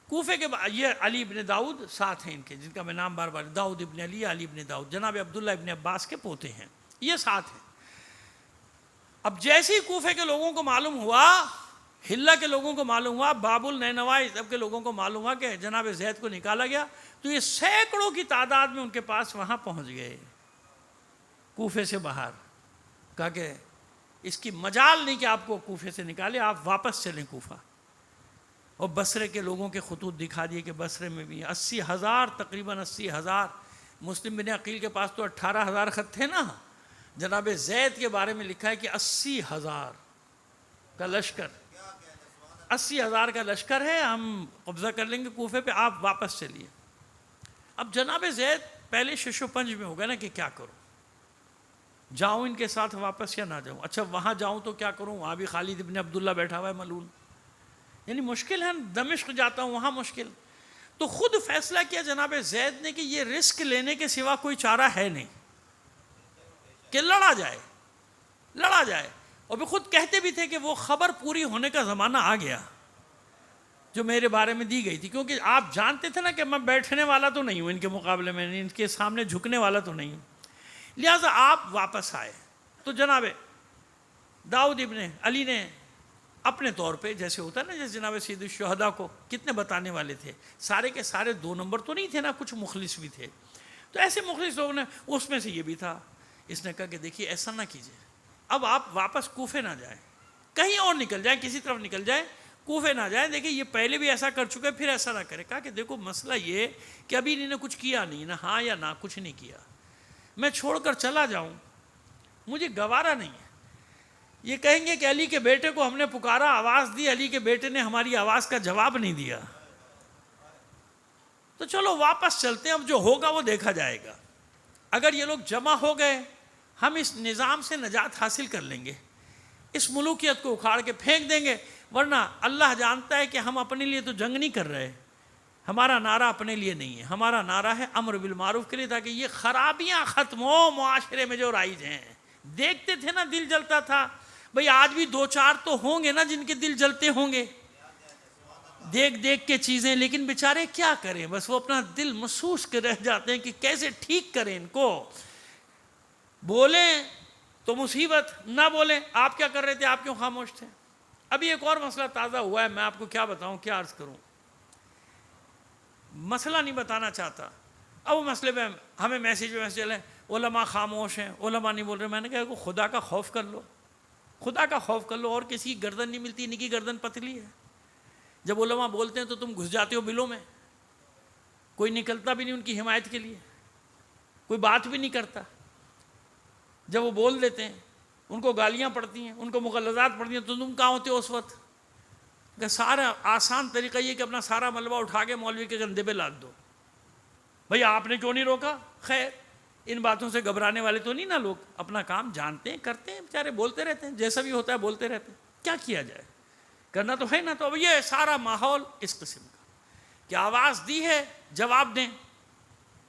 کوفے کے بعد یہ علی ابن داؤد ساتھ ہیں ان کے، جن کا میں نام بار بار، داؤد ابن علی، علی ابن داؤد، جناب عبداللہ ابن عباس کے پوتے ہیں، یہ ساتھ ہیں۔ اب جیسے ہی کوفے کے لوگوں کو معلوم ہوا، حلہ کے لوگوں کو معلوم ہوا، باب النینوا سب کے لوگوں کو معلوم ہوا کہ جناب زید کو نکالا گیا، تو یہ سینکڑوں کی تعداد میں ان کے پاس وہاں پہنچ گئے کوفے سے باہر، کہا کہ اس کی مجال نہیں کہ آپ کو کوفے سے نکالے، آپ واپس چلیں کوفہ۔ اور بصرے کے لوگوں کے خطوط دکھا دیے کہ بصرے میں بھی 80,000، تقریباً 80,000، مسلم بن عقیل کے پاس تو 18,000 خط تھے نا، جناب زید کے بارے میں لکھا ہے کہ 80,000 کا لشکر، 80,000 کا لشکر ہے، ہم قبضہ کر لیں گے کوفے پہ، آپ واپس چلیے۔ اب جناب زید پہلے شش و پنج میں ہوگا نا کہ کیا کروں، جاؤں ان کے ساتھ واپس یا نہ جاؤں، اچھا وہاں جاؤں تو کیا کروں، وہاں بھی خالد ابن عبداللہ بیٹھا ہوا ہے ملعون، یعنی مشکل ہے، دمشق جاتا ہوں وہاں مشکل، تو خود فیصلہ کیا جناب زید نے کہ یہ رسک لینے کے سوا کوئی چارہ ہے نہیں کہ لڑا جائے، لڑا جائے۔ اور بھی خود کہتے بھی تھے کہ وہ خبر پوری ہونے کا زمانہ آ گیا جو میرے بارے میں دی گئی تھی، کیونکہ آپ جانتے تھے نا کہ میں بیٹھنے والا تو نہیں ہوں ان کے مقابلے میں، ان کے سامنے جھکنے والا تو نہیں ہوں، لہٰذا آپ واپس آئے۔ تو جناب داؤد ابن علی نے اپنے طور پہ، جیسے ہوتا ہے نا، جیسے جناب سید الشہداء کو کتنے بتانے والے تھے، سارے کے سارے 2 نمبر تو نہیں تھے نا، کچھ مخلص بھی تھے، تو ایسے مخلص لوگوں نے، اس میں سے یہ بھی تھا، اس نے کہا کہ دیکھیے ایسا نہ کیجیے، اب آپ واپس کوفے نہ جائیں، کہیں اور نکل جائیں، کسی طرف نکل جائیں، کوفے نہ جائیں، دیکھیں یہ پہلے بھی ایسا کر چکے، پھر ایسا نہ کرے۔ کہا کہ دیکھو مسئلہ یہ کہ ابھی انہوں نے کچھ کیا نہیں، نہ ہاں یا نہ، کچھ نہیں کیا، میں چھوڑ کر چلا جاؤں مجھے گوارا نہیں ہے، یہ کہیں گے کہ علی کے بیٹے کو ہم نے پکارا، آواز دی، علی کے بیٹے نے ہماری آواز کا جواب نہیں دیا، تو چلو واپس چلتے ہیں، اب جو ہوگا وہ دیکھا جائے گا، اگر یہ لوگ جمع ہو گئے ہم اس نظام سے نجات حاصل کر لیں گے، اس ملوکیت کو اکھاڑ کے پھینک دیں گے، ورنہ اللہ جانتا ہے کہ ہم اپنے لیے تو جنگ نہیں کر رہے، ہمارا نعرہ اپنے لیے نہیں ہے، ہمارا نعرہ ہے امر بالمعروف کے لیے، تاکہ یہ خرابیاں ختم ہو معاشرے میں جو رائج ہیں۔ دیکھتے تھے نا دل جلتا تھا، بھئی آج بھی 2-4 تو ہوں گے نا جن کے دل جلتے ہوں گے دیکھ دیکھ کے چیزیں، لیکن بیچارے کیا کریں، بس وہ اپنا دل محسوس کے رہ جاتے ہیں کہ کیسے ٹھیک کریں ان کو، بولیں تو مصیبت، نہ بولیں۔ آپ کیا کر رہے تھے، آپ کیوں خاموش تھے؟ ابھی ایک اور مسئلہ تازہ ہوا ہے، میں آپ کو کیا بتاؤں، کیا عرض کروں، مسئلہ نہیں بتانا چاہتا، اب وہ مسئلے پہ ہمیں میسیج چلیں، علماء خاموش ہیں، علماء نہیں بول رہے، میں نے کہا کہ خدا کا خوف کر لو، خدا کا خوف کر لو، اور کسی کی گردن نہیں ملتی، ان کی گردن پتلی ہے، جب علماء بولتے ہیں تو تم گھس جاتے ہو بلوں میں، کوئی نکلتا بھی نہیں ان کی حمایت کے لیے، کوئی بات بھی نہیں کرتا، جب وہ بول دیتے ہیں ان کو گالیاں پڑتی ہیں، ان کو مغلظات پڑتی ہیں، تو تم کہاں ہوتے ہو اس وقت؟ کہ سارا آسان طریقہ یہ کہ اپنا سارا ملبہ اٹھا کے مولوی کے گندے پہ لاد دو، بھئی آپ نے کیوں نہیں روکا؟ خیر ان باتوں سے گھبرانے والے تو نہیں نا لوگ، اپنا کام جانتے ہیں، کرتے ہیں، بیچارے بولتے رہتے ہیں، جیسا بھی ہوتا ہے بولتے رہتے ہیں، کیا کیا جائے، کرنا تو ہے نا۔ تو اب یہ سارا ماحول اس قسم کا کہ آواز دی ہے جواب دیں،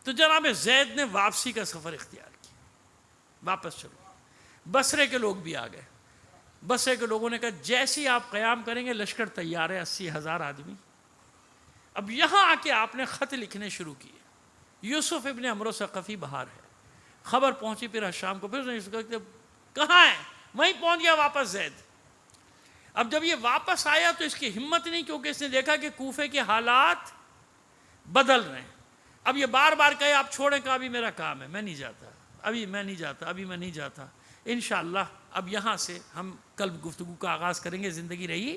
تو جناب زید نے واپسی کا سفر اختیار کیا، واپس چلو۔ بصرے کے لوگ بھی آ گئے، بصرے کے لوگوں نے کہا جیسے ہی آپ قیام کریں گے لشکر تیار ہے، 80,000 آدمی۔ اب یہاں آ کے آپ نے خط لکھنے شروع کیے، یوسف ابن عمرو ثقفی باہر ہے، خبر پہنچی، پھر شام کو پھر کہاں ہے، وہیں پہنچ گیا واپس زید۔ اب جب یہ واپس آیا تو اس کی ہمت نہیں، کیونکہ اس نے دیکھا کہ کوفے کے حالات بدل رہے ہیں، اب یہ بار بار کہے آپ چھوڑیں، کہا ابھی میرا کام ہے، میں نہیں جاتا، ابھی میں نہیں جاتا، ابھی میں نہیں جاتا، انشاءاللہ اب یہاں سے ہم کل گفتگو کا آغاز کریں گے، زندگی رہی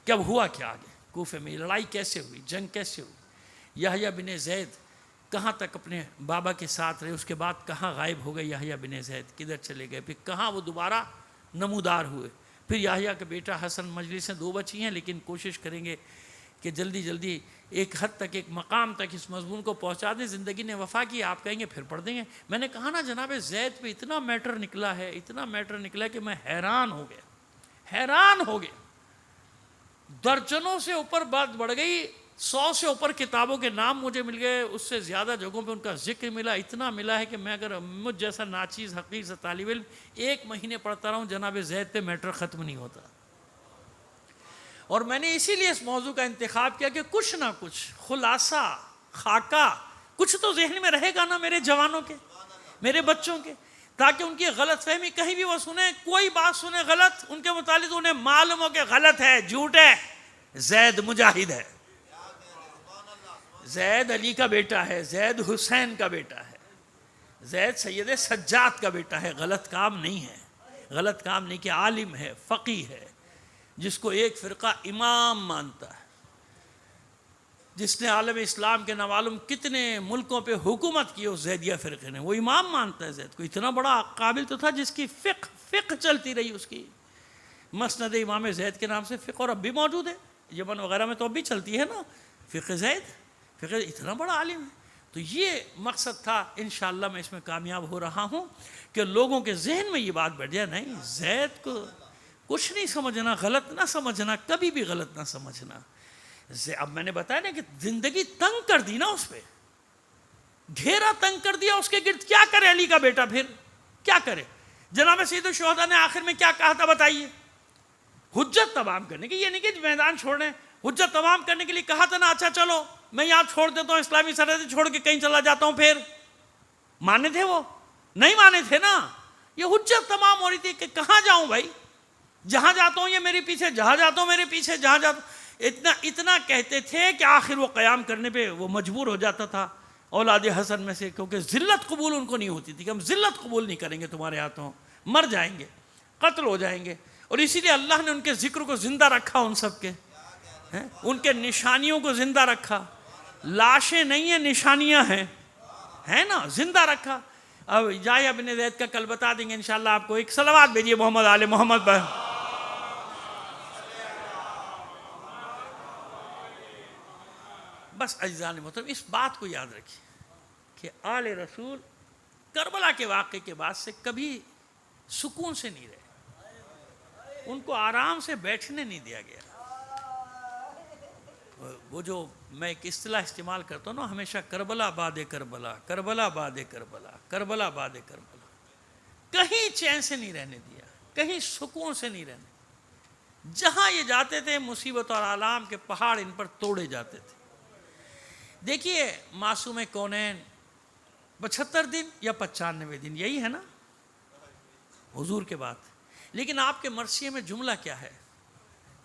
کہ اب ہوا کیا آگے، کوفے میں لڑائی کیسے ہوئی، جنگ کیسے ہوئی، یحییٰ بن زید کہاں تک اپنے بابا کے ساتھ رہے، اس کے بعد کہاں غائب ہو گئے یحییٰ بن زید، کدھر چلے گئے، پھر کہاں وہ دوبارہ نمودار ہوئے، پھر یحییٰ کا بیٹا حسن، مجلسیں 2 بچی ہیں، لیکن کوشش کریں گے کہ جلدی جلدی ایک حد تک، ایک مقام تک اس مضمون کو پہنچا دیں۔ زندگی نے وفا کی، آپ کہیں گے پھر پڑھ دیں گے۔ میں نے کہا نا جناب زید پہ اتنا میٹر نکلا ہے، اتنا میٹر نکلا ہے کہ میں حیران ہو گیا، حیران ہو گیا، درجنوں سے اوپر بات بڑھ گئی، 100 سے اوپر کتابوں کے نام مجھے مل گئے، اس سے زیادہ جگہوں پہ ان کا ذکر ملا، اتنا ملا ہے کہ میں اگر مجھ جیسا ناچیز حقیر سے طالب علم 1 مہینے پڑھتا رہا ہوں، جناب زید پہ میٹر ختم نہیں ہوتا۔ اور میں نے اسی لیے اس موضوع کا انتخاب کیا کہ کچھ نہ کچھ خلاصہ، خاکہ کچھ تو ذہن میں رہے گا نا میرے جوانوں کے، میرے بچوں کے، تاکہ ان کی غلط فہمی کہیں بھی وہ سنیں، کوئی بات سنیں غلط ان کے متعلق انہیں معلوم ہو کہ غلط ہے، جھوٹ ہے۔ زید مجاہد ہے، زید علی کا بیٹا ہے، زید حسین کا بیٹا ہے، زید سید سجاد کا بیٹا ہے، غلط کام نہیں ہے، غلط کام نہیں کہ عالم ہے، فقیہ ہے، جس کو ایک فرقہ امام مانتا ہے، جس نے عالم اسلام کے نامعلوم کتنے ملکوں پہ حکومت کی اس زیدیہ فرقے نے، وہ امام مانتا ہے زید کو۔ اتنا بڑا قابل تو تھا جس کی فقہ چلتی رہی، اس کی مسند امام زید کے نام سے فقہ، اور اب بھی موجود ہے، یمن وغیرہ میں تو اب بھی چلتی ہے نا فقہ زید، فقہ اتنا بڑا عالم ہے۔ تو یہ مقصد تھا، انشاءاللہ میں اس میں کامیاب ہو رہا ہوں کہ لوگوں کے ذہن میں یہ بات بیٹھ جائے، نہیں زید کو کچھ نہیں سمجھنا، غلط نہ سمجھنا، کبھی بھی غلط نہ سمجھنا۔ اب میں نے بتایا نا کہ زندگی تنگ کر دی نا، اس پہ گھیرا تنگ کر دیا اس کے گرد، کیا کرے علی کا بیٹا، پھر کیا کرے؟ جناب سید الشہداء نے آخر میں کیا کہا تھا بتائیے؟ حجت تمام کرنے کی، یہ نہیں کہ میدان چھوڑنے، حجت تمام کرنے کے لیے کہا تھا نا، اچھا چلو میں یہاں چھوڑ دیتا ہوں، اسلامی سرحدیں چھوڑ کے کہیں چلا جاتا ہوں، پھر مانے تھے وہ؟ نہیں مانے تھے نا۔ یہ حجت تمام ہو رہی تھی کہ کہاں جاؤں بھائی، جہاں جاتا ہوں یہ میرے پیچھے، جہاں جاتا ہوں میرے پیچھے، جہاں جاتا ہوں، اتنا کہتے تھے کہ آخر وہ قیام کرنے پہ وہ مجبور ہو جاتا تھا اولاد حسن میں سے، کیونکہ ذلت قبول ان کو نہیں ہوتی تھی کہ ہم ذلت قبول نہیں کریں گے تمہارے ہاتھوں، مر جائیں گے، قتل ہو جائیں گے۔ اور اسی لیے اللہ نے ان کے ذکر کو زندہ رکھا، ان سب کے، ان کے نشانیوں کو زندہ رکھا، لاشیں نہیں ہیں نشانیاں ہیں، ہے نا، زندہ رکھا۔ اب جائے ابن زید کا کل بتا دیں گے انشاءاللہ آپ کو۔ ایک صلوات بھیجیے محمد آل محمد پر۔ بس عزیزان محترم، اس بات کو یاد رکھیے کہ آل رسول کربلا کے واقعے کے بعد سے کبھی سکون سے نہیں رہے، ان کو آرام سے بیٹھنے نہیں دیا گیا۔ وہ جو میں ایک اصطلاح استعمال کرتا ہوں نا ہمیشہ، کربلا باد کربلا، کربلا باد کربلا، کربلا باد کربلا، کہیں چین سے نہیں رہنے دیا، کہیں سکون سے نہیں رہنے۔ جہاں یہ جاتے تھے مصیبت اور آلام کے پہاڑ ان پر توڑے جاتے تھے۔ دیکھیے معصوم کونین 75 دن یا 95 دن یہی ہے نا حضور کے بعد، لیکن آپ کے مرثیے میں جملہ کیا ہے؟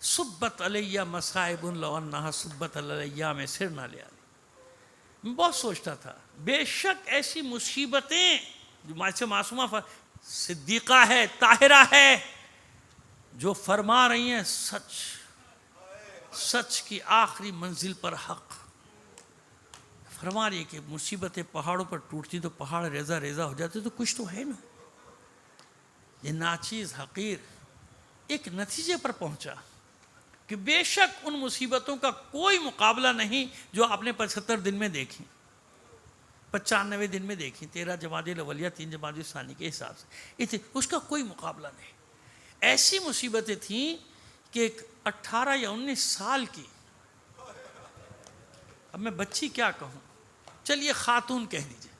صبت علیہ مصائب لو انہا صبت علیہ میں سر نہ لے آلی۔ میں بہت سوچتا تھا، بے شک ایسی مصیبتیں جو معصومہ صدیقہ ہے، طاہرہ ہے، جو فرما رہی ہیں سچ، سچ کی آخری منزل پر حق، فرما رہی ہے کہ مصیبتیں پہاڑوں پر ٹوٹتی تو پہاڑ ریزہ ریزہ ہو جاتے، تو کچھ تو ہے نا۔ یہ ناچیز حقیر ایک نتیجے پر پہنچا کہ بے شک ان مصیبتوں کا کوئی مقابلہ نہیں جو آپ نے 75 دن میں دیکھی، 95 دن میں دیکھی، 13 جمادی الاولیہ 3 جمادی ثانی کے حساب سے، اس کا کوئی مقابلہ نہیں۔ ایسی مصیبتیں تھیں کہ ایک 18 یا 19 سال کی، اب میں بچی کیا کہوں، چلیے خاتون کہہ دیجئے،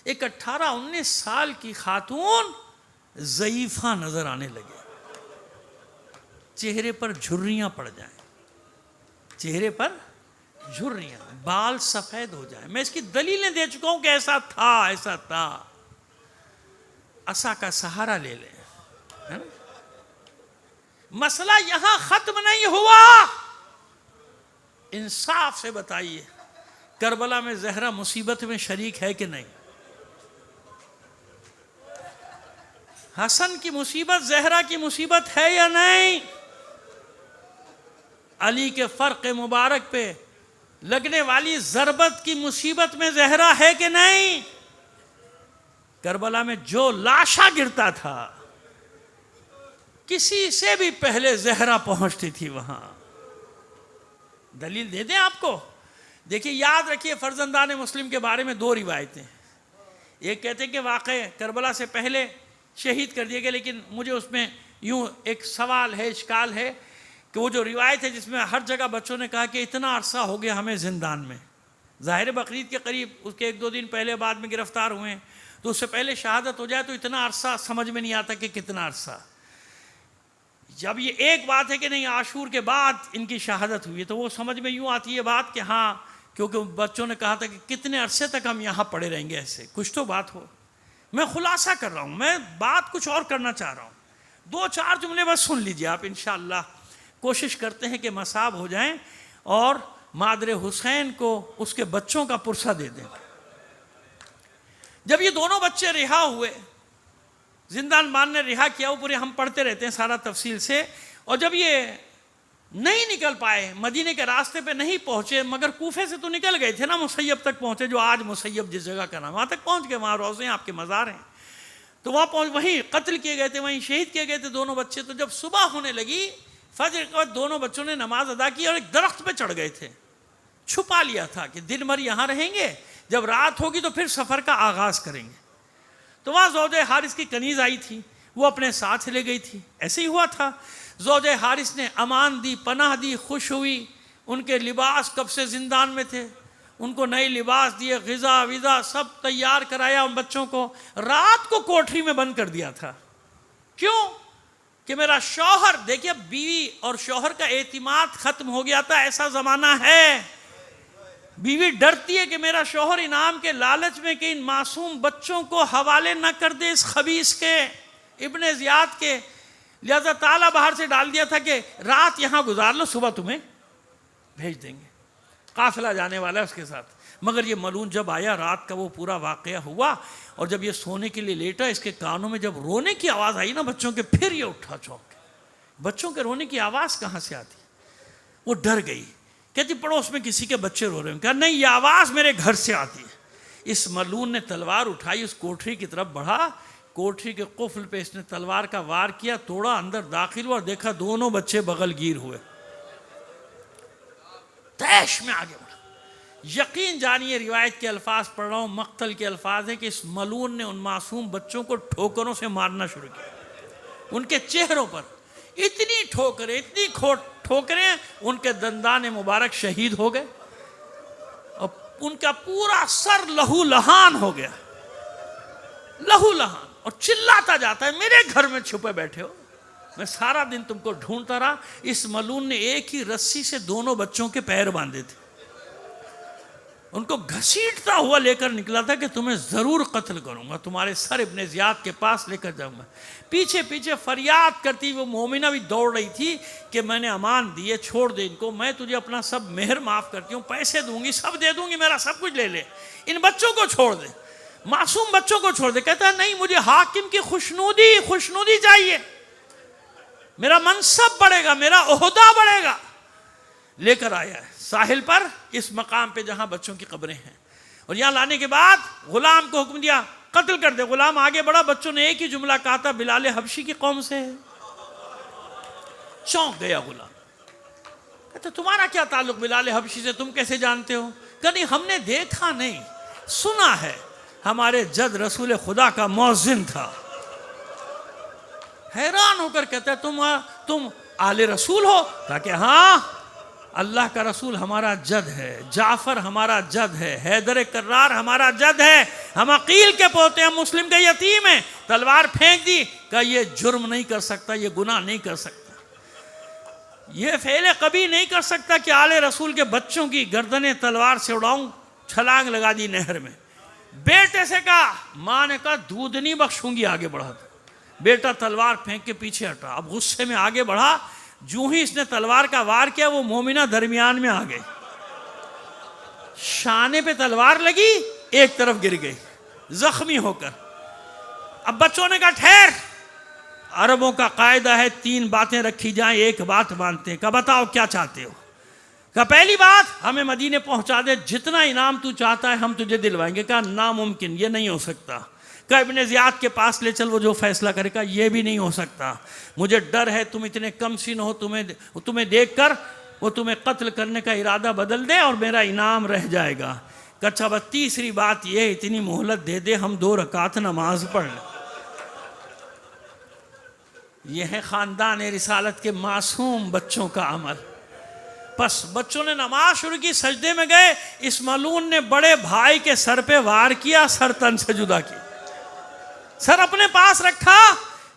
ایک 18 19 سال کی خاتون ضعیفہ نظر آنے لگے، چہرے پر جھریاں پڑ جائیں، چہرے پر جھریاں، بال سفید ہو جائیں۔ میں اس کی دلیلیں دے چکا ہوں کہ ایسا تھا، ایسا تھا۔ عصا کا سہارا لے لیں، ہے نا؟ مسئلہ یہاں ختم نہیں ہوا، انصاف سے بتائیے کربلا میں زہرا مصیبت میں شریک ہے کہ نہیں؟ حسن کی مصیبت زہرا کی مصیبت ہے یا نہیں؟ علی کے فرق مبارک پہ لگنے والی ضربت کی مصیبت میں زہرا ہے کہ نہیں؟ کربلا میں جو لاشا گرتا تھا کسی سے بھی پہلے زہرا پہنچتی تھی وہاں۔ دلیل دے دیں آپ کو؟ دیکھیے یاد رکھیے فرزندان مسلم کے بارے میں 2 روایتیں، ایک کہتے ہیں کہ واقع کربلا سے پہلے شہید کر دیے گئے، لیکن مجھے اس میں یوں ایک سوال ہے، اشکال ہے کہ وہ جو روایت ہے جس میں ہر جگہ بچوں نے کہا کہ اتنا عرصہ ہو گیا ہمیں زندان میں، ظاہر بقرعید کے قریب اس کے 1-2 دن پہلے بعد میں گرفتار ہوئے ہیں، تو اس سے پہلے شہادت ہو جائے تو اتنا عرصہ سمجھ میں نہیں آتا کہ کتنا عرصہ۔ جب یہ ایک بات ہے کہ نہیں عاشور کے بعد ان کی شہادت ہوئی تو وہ سمجھ میں یوں آتی ہے بات کہ ہاں کیونکہ بچوں نے کہا تھا کہ کتنے عرصے تک ہم یہاں پڑے رہیں گے ایسے، کچھ تو بات ہو۔ میں خلاصہ کر رہا ہوں، میں بات کچھ اور کرنا چاہ رہا ہوں، 2-4 جملے بس سن لیجئے آپ، انشاءاللہ کوشش کرتے ہیں کہ مصاب ہو جائیں اور مادر حسین کو اس کے بچوں کا پرسہ دے دیں۔ جب یہ دونوں بچے رہا ہوئے، زندان بان نے رہا کیا، وہ پورے ہم پڑھتے رہتے ہیں سارا تفصیل سے، اور جب یہ نہیں نکل پائے، مدینے کے راستے پہ نہیں پہنچے، مگر کوفے سے تو نکل گئے تھے نا، مسیب تک پہنچے، جو آج مسیب جس جگہ کا نام، وہاں تک پہنچ گئے، وہاں روضے ہیں، آپ کے مزار ہیں، تو وہاں پہنچ، وہیں قتل کیے گئے تھے، وہیں شہید کیے گئے تھے دونوں بچے۔ تو جب صبح ہونے لگی، فجر کے بعد دونوں بچوں نے نماز ادا کی اور ایک درخت پہ چڑھ گئے تھے، چھپا لیا تھا کہ دن بھر یہاں رہیں گے، جب رات ہوگی تو پھر سفر کا آغاز کریں گے۔ تو وہاں زوجہ حارث کی کنیز آئی تھی، وہ اپنے ساتھ لے گئی تھی، ایسے ہی ہوا تھا۔ زوجہ حارث نے امان دی، پناہ دی، خوش ہوئی، ان کے لباس کب سے زندان میں تھے، ان کو نئے لباس دیے، غذا وذا سب تیار کرایا ان بچوں کو، رات کو کوٹری میں بند کر دیا تھا۔ کیوں؟ کہ میرا شوہر، دیکھیے بیوی اور شوہر کا اعتماد ختم ہو گیا تھا، ایسا زمانہ ہے، بیوی ڈرتی ہے کہ میرا شوہر انعام کے لالچ میں کہ ان معصوم بچوں کو حوالے نہ کر دے اس خبیث کے، ابن زیاد کے، لہذا تعالیٰ باہر سے ڈال دیا تھا کہ رات یہاں گزار لو، صبح تمہیں بھیج دیں گے، قافلہ جانے والا ہے اس کے ساتھ۔ مگر یہ ملعون جب آیا، رات کا وہ پورا واقعہ ہوا، اور جب یہ سونے کے لیے لیٹا، اس کے کانوں میں جب رونے کی آواز آئی نا بچوں کے، پھر یہ اٹھا چونک کے۔ بچوں کے رونے کی آواز کہاں سے آتی؟ وہ ڈر گئی، کہتی پڑوس میں کسی کے بچے رو رہے ہیں، کہا نہیں، یہ آواز میرے گھر سے آتی ہے۔ اس ملعون نے تلوار اٹھائی، اس کوٹری کی طرف بڑھا، کوٹری کے قفل پہ اس نے تلوار کا وار کیا، توڑا، اندر داخل ہوا اور دیکھا دونوں بچے بغل گیر ہوئے، تیش میں آگے بڑھا۔ یقین جانیے، روایت کے الفاظ پڑھ رہا ہوں، مقتل کے الفاظ ہیں کہ اس ملعون نے ان معصوم بچوں کو ٹھوکروں سے مارنا شروع کیا، ان کے چہروں پر اتنی ٹھوکریں، اتنی ٹھوکریں، ان کے دندان مبارک شہید ہو گئے اور ان کا پورا سر لہو لہان ہو گیا، لہو لہان، اور چلاتا جاتا ہے میرے گھر میں چھپے بیٹھے ہو، میں سارا دن تم کو ڈھونڈتا رہا۔ اس ملعون نے ایک ہی رسی سے دونوں بچوں کے پیر باندھے تھے، ان کو گھسیٹتا ہوا لے کر نکلا تھا کہ تمہیں ضرور قتل کروں گا، تمہارے سر ابن زیاد کے پاس لے کر جاؤں گا۔ پیچھے پیچھے فریاد کرتی وہ مومنہ بھی دوڑ رہی تھی کہ میں نے امان دیے، چھوڑ دے ان کو، میں تجھے اپنا سب مہر معاف کرتی ہوں، پیسے دوں گی، سب دے دوں گی، میرا سب کچھ لے لے، ان بچوں کو چھوڑ دے، معصوم بچوں کو چھوڑ دے۔ کہتا ہے نہیں، مجھے حاکم کی خوشنودی چاہیے، میرا منصب بڑھے گا، میرا عہدہ بڑھے گا۔ لے کر آیا ہے ساحل پر، اس مقام پہ جہاں بچوں کی قبریں ہیں، اور یہاں لانے کے بعد غلام کو حکم دیا قتل کر دے۔ غلام آگے بڑھا، بچوں نے ایک ہی جملہ کہا تھا، بلال حبشی کی قوم سے ہے۔ چونک گیا غلام، کہتا تمہارا کیا تعلق بلال حبشی سے، تم کیسے جانتے ہو؟ کہ نہیں، ہم نے دیکھا نہیں، سنا ہے، ہمارے جد رسول خدا کا مؤذن تھا۔ حیران ہو کر کہتا ہے تم آل رسول ہو؟ کہا کہ ہاں، اللہ کا رسول ہمارا جد ہے، جعفر ہمارا جد ہے، حیدر کرار ہمارا جد ہے، ہم عقیل کے پوتے ہیں، مسلم کے یتیم ہیں۔ تلوار پھینک دی، کہا یہ جرم نہیں کر سکتا، یہ گناہ نہیں کر سکتا، یہ فعل کبھی نہیں کر سکتا کہ آل رسول کے بچوں کی گردنیں تلوار سے اڑاؤں۔ چھلانگ لگا دی نہر میں۔ بیٹے سے کہا، ماں نے کہا دودھ نہیں بخشوں گی، آگے بڑھا تھا۔ بیٹا تلوار پھینک کے پیچھے ہٹا، اب غصے میں آگے بڑھا، جو ہی اس نے تلوار کا وار کیا، وہ مومنہ درمیان میں آ گئی، شانے پہ تلوار لگی، ایک طرف گر گئی زخمی ہو کر۔ اب بچوں نے کہا ٹھہر، عربوں کا قاعدہ ہے 3 باتیں رکھی جائیں، ایک بات مانتے ہیں۔ کہا بتاؤ کیا چاہتے ہو؟ کہا پہلی بات، ہمیں مدینے پہنچا دے، جتنا انعام تو چاہتا ہے ہم تجھے دلوائیں گے۔ کہا ناممکن، یہ نہیں ہو سکتا۔ کہا ابن زیاد کے پاس لے چل، وہ جو فیصلہ کرے۔ کہا یہ بھی نہیں ہو سکتا، مجھے ڈر ہے تم اتنے کم سن ہو، تمہیں دیکھ کر وہ تمہیں قتل کرنے کا ارادہ بدل دے اور میرا انعام رہ جائے گا۔ کہا اچھا بس تیسری بات یہ، اتنی مہلت دے دے، ہم 2 رکعت نماز پڑھ لیں۔ یہ ہے خاندان رسالت کے معصوم بچوں کا عمل۔ پس بچوں نے نماز شروع کی، سجدے میں گئے، اس ملعون نے بڑے بھائی کے سر پہ وار کیا، سر تن سے جدا کیا، سر اپنے پاس رکھا،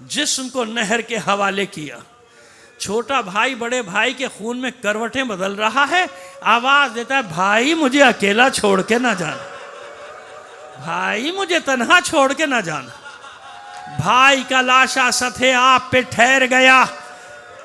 جسم کو نہر کے حوالے کیا۔ چھوٹا بھائی بڑے بھائی کے خون میں کروٹیں بدل رہا ہے، آواز دیتا ہے بھائی مجھے اکیلا چھوڑ کے نہ جانا، بھائی مجھے تنہا چھوڑ کے نہ جانا۔ بھائی کا لاشا سطح آپ پہ ٹھہر گیا،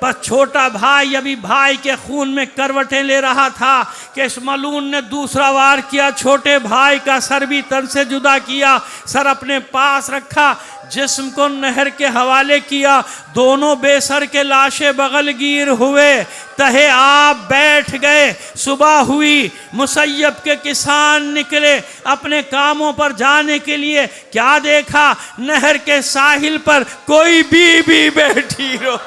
بس چھوٹا بھائی ابھی بھائی کے خون میں کروٹیں لے رہا تھا کہ اس ملعون نے دوسرا وار کیا، چھوٹے بھائی کا سر بھی تن سے جدا کیا، سر اپنے پاس رکھا، جسم کو نہر کے حوالے کیا، دونوں بے سر کے لاشیں بغل گیر ہوئے، تہے آپ بیٹھ گئے۔ صبح ہوئی، مسیب کے کسان نکلے اپنے کاموں پر جانے کے لیے، کیا دیکھا؟ نہر کے ساحل پر کوئی بی بی بیٹھی رو،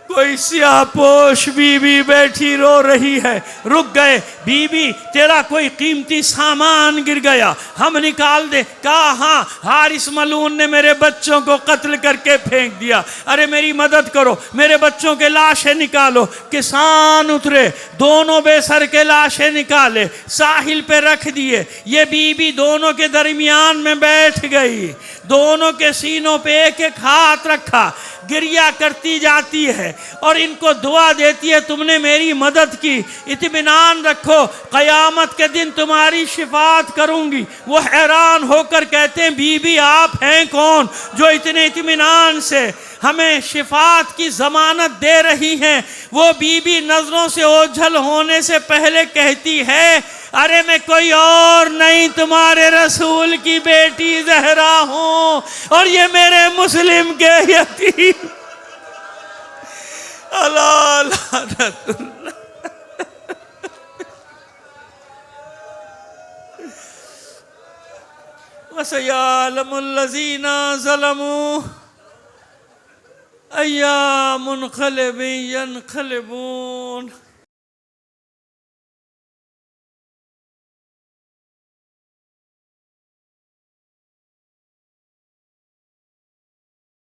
کوئی سیاہ پوش بی بی بیٹھی رو رہی ہے۔ رک گئے، بی بی تیرا کوئی قیمتی سامان گر گیا، ہم نکال دے؟ کہا ہاں، حارث ملعون نے میرے بچوں کو قتل کر کے پھینک دیا، ارے میری مدد کرو، میرے بچوں کے لاشیں نکالو۔ کسان اترے، دونوں بے سر کے لاشیں نکالے، ساحل پہ رکھ دیے۔ یہ بی بی دونوں کے درمیان میں بیٹھ گئی، دونوں کے سینوں پہ ایک ایک ہاتھ رکھا، گریہ کرتی جاتی ہے اور ان کو دعا دیتی ہے تم نے میری مدد کی، اطمینان رکھو، قیامت کے دن تمہاری شفاعت کروں گی۔ وہ حیران ہو کر کہتے ہیں بی بی آپ ہیں کون جو اتنے اطمینان سے ہمیں شفاعت کی ضمانت دے رہی ہیں؟ وہ بی بی نظروں سے اوجھل ہونے سے پہلے کہتی ہے ارے میں کوئی اور نہیں، تمہارے رسول کی بیٹی زہرا ہوں، اور یہ میرے مسلم کے یتیم۔ اللہ لعنت اللہ۔ وَسَيَعْلَمُ الَّذِينَ ظَلَمُوا أَيَّ مُنْقَلِبٍ يَنْقَلِبُونَ۔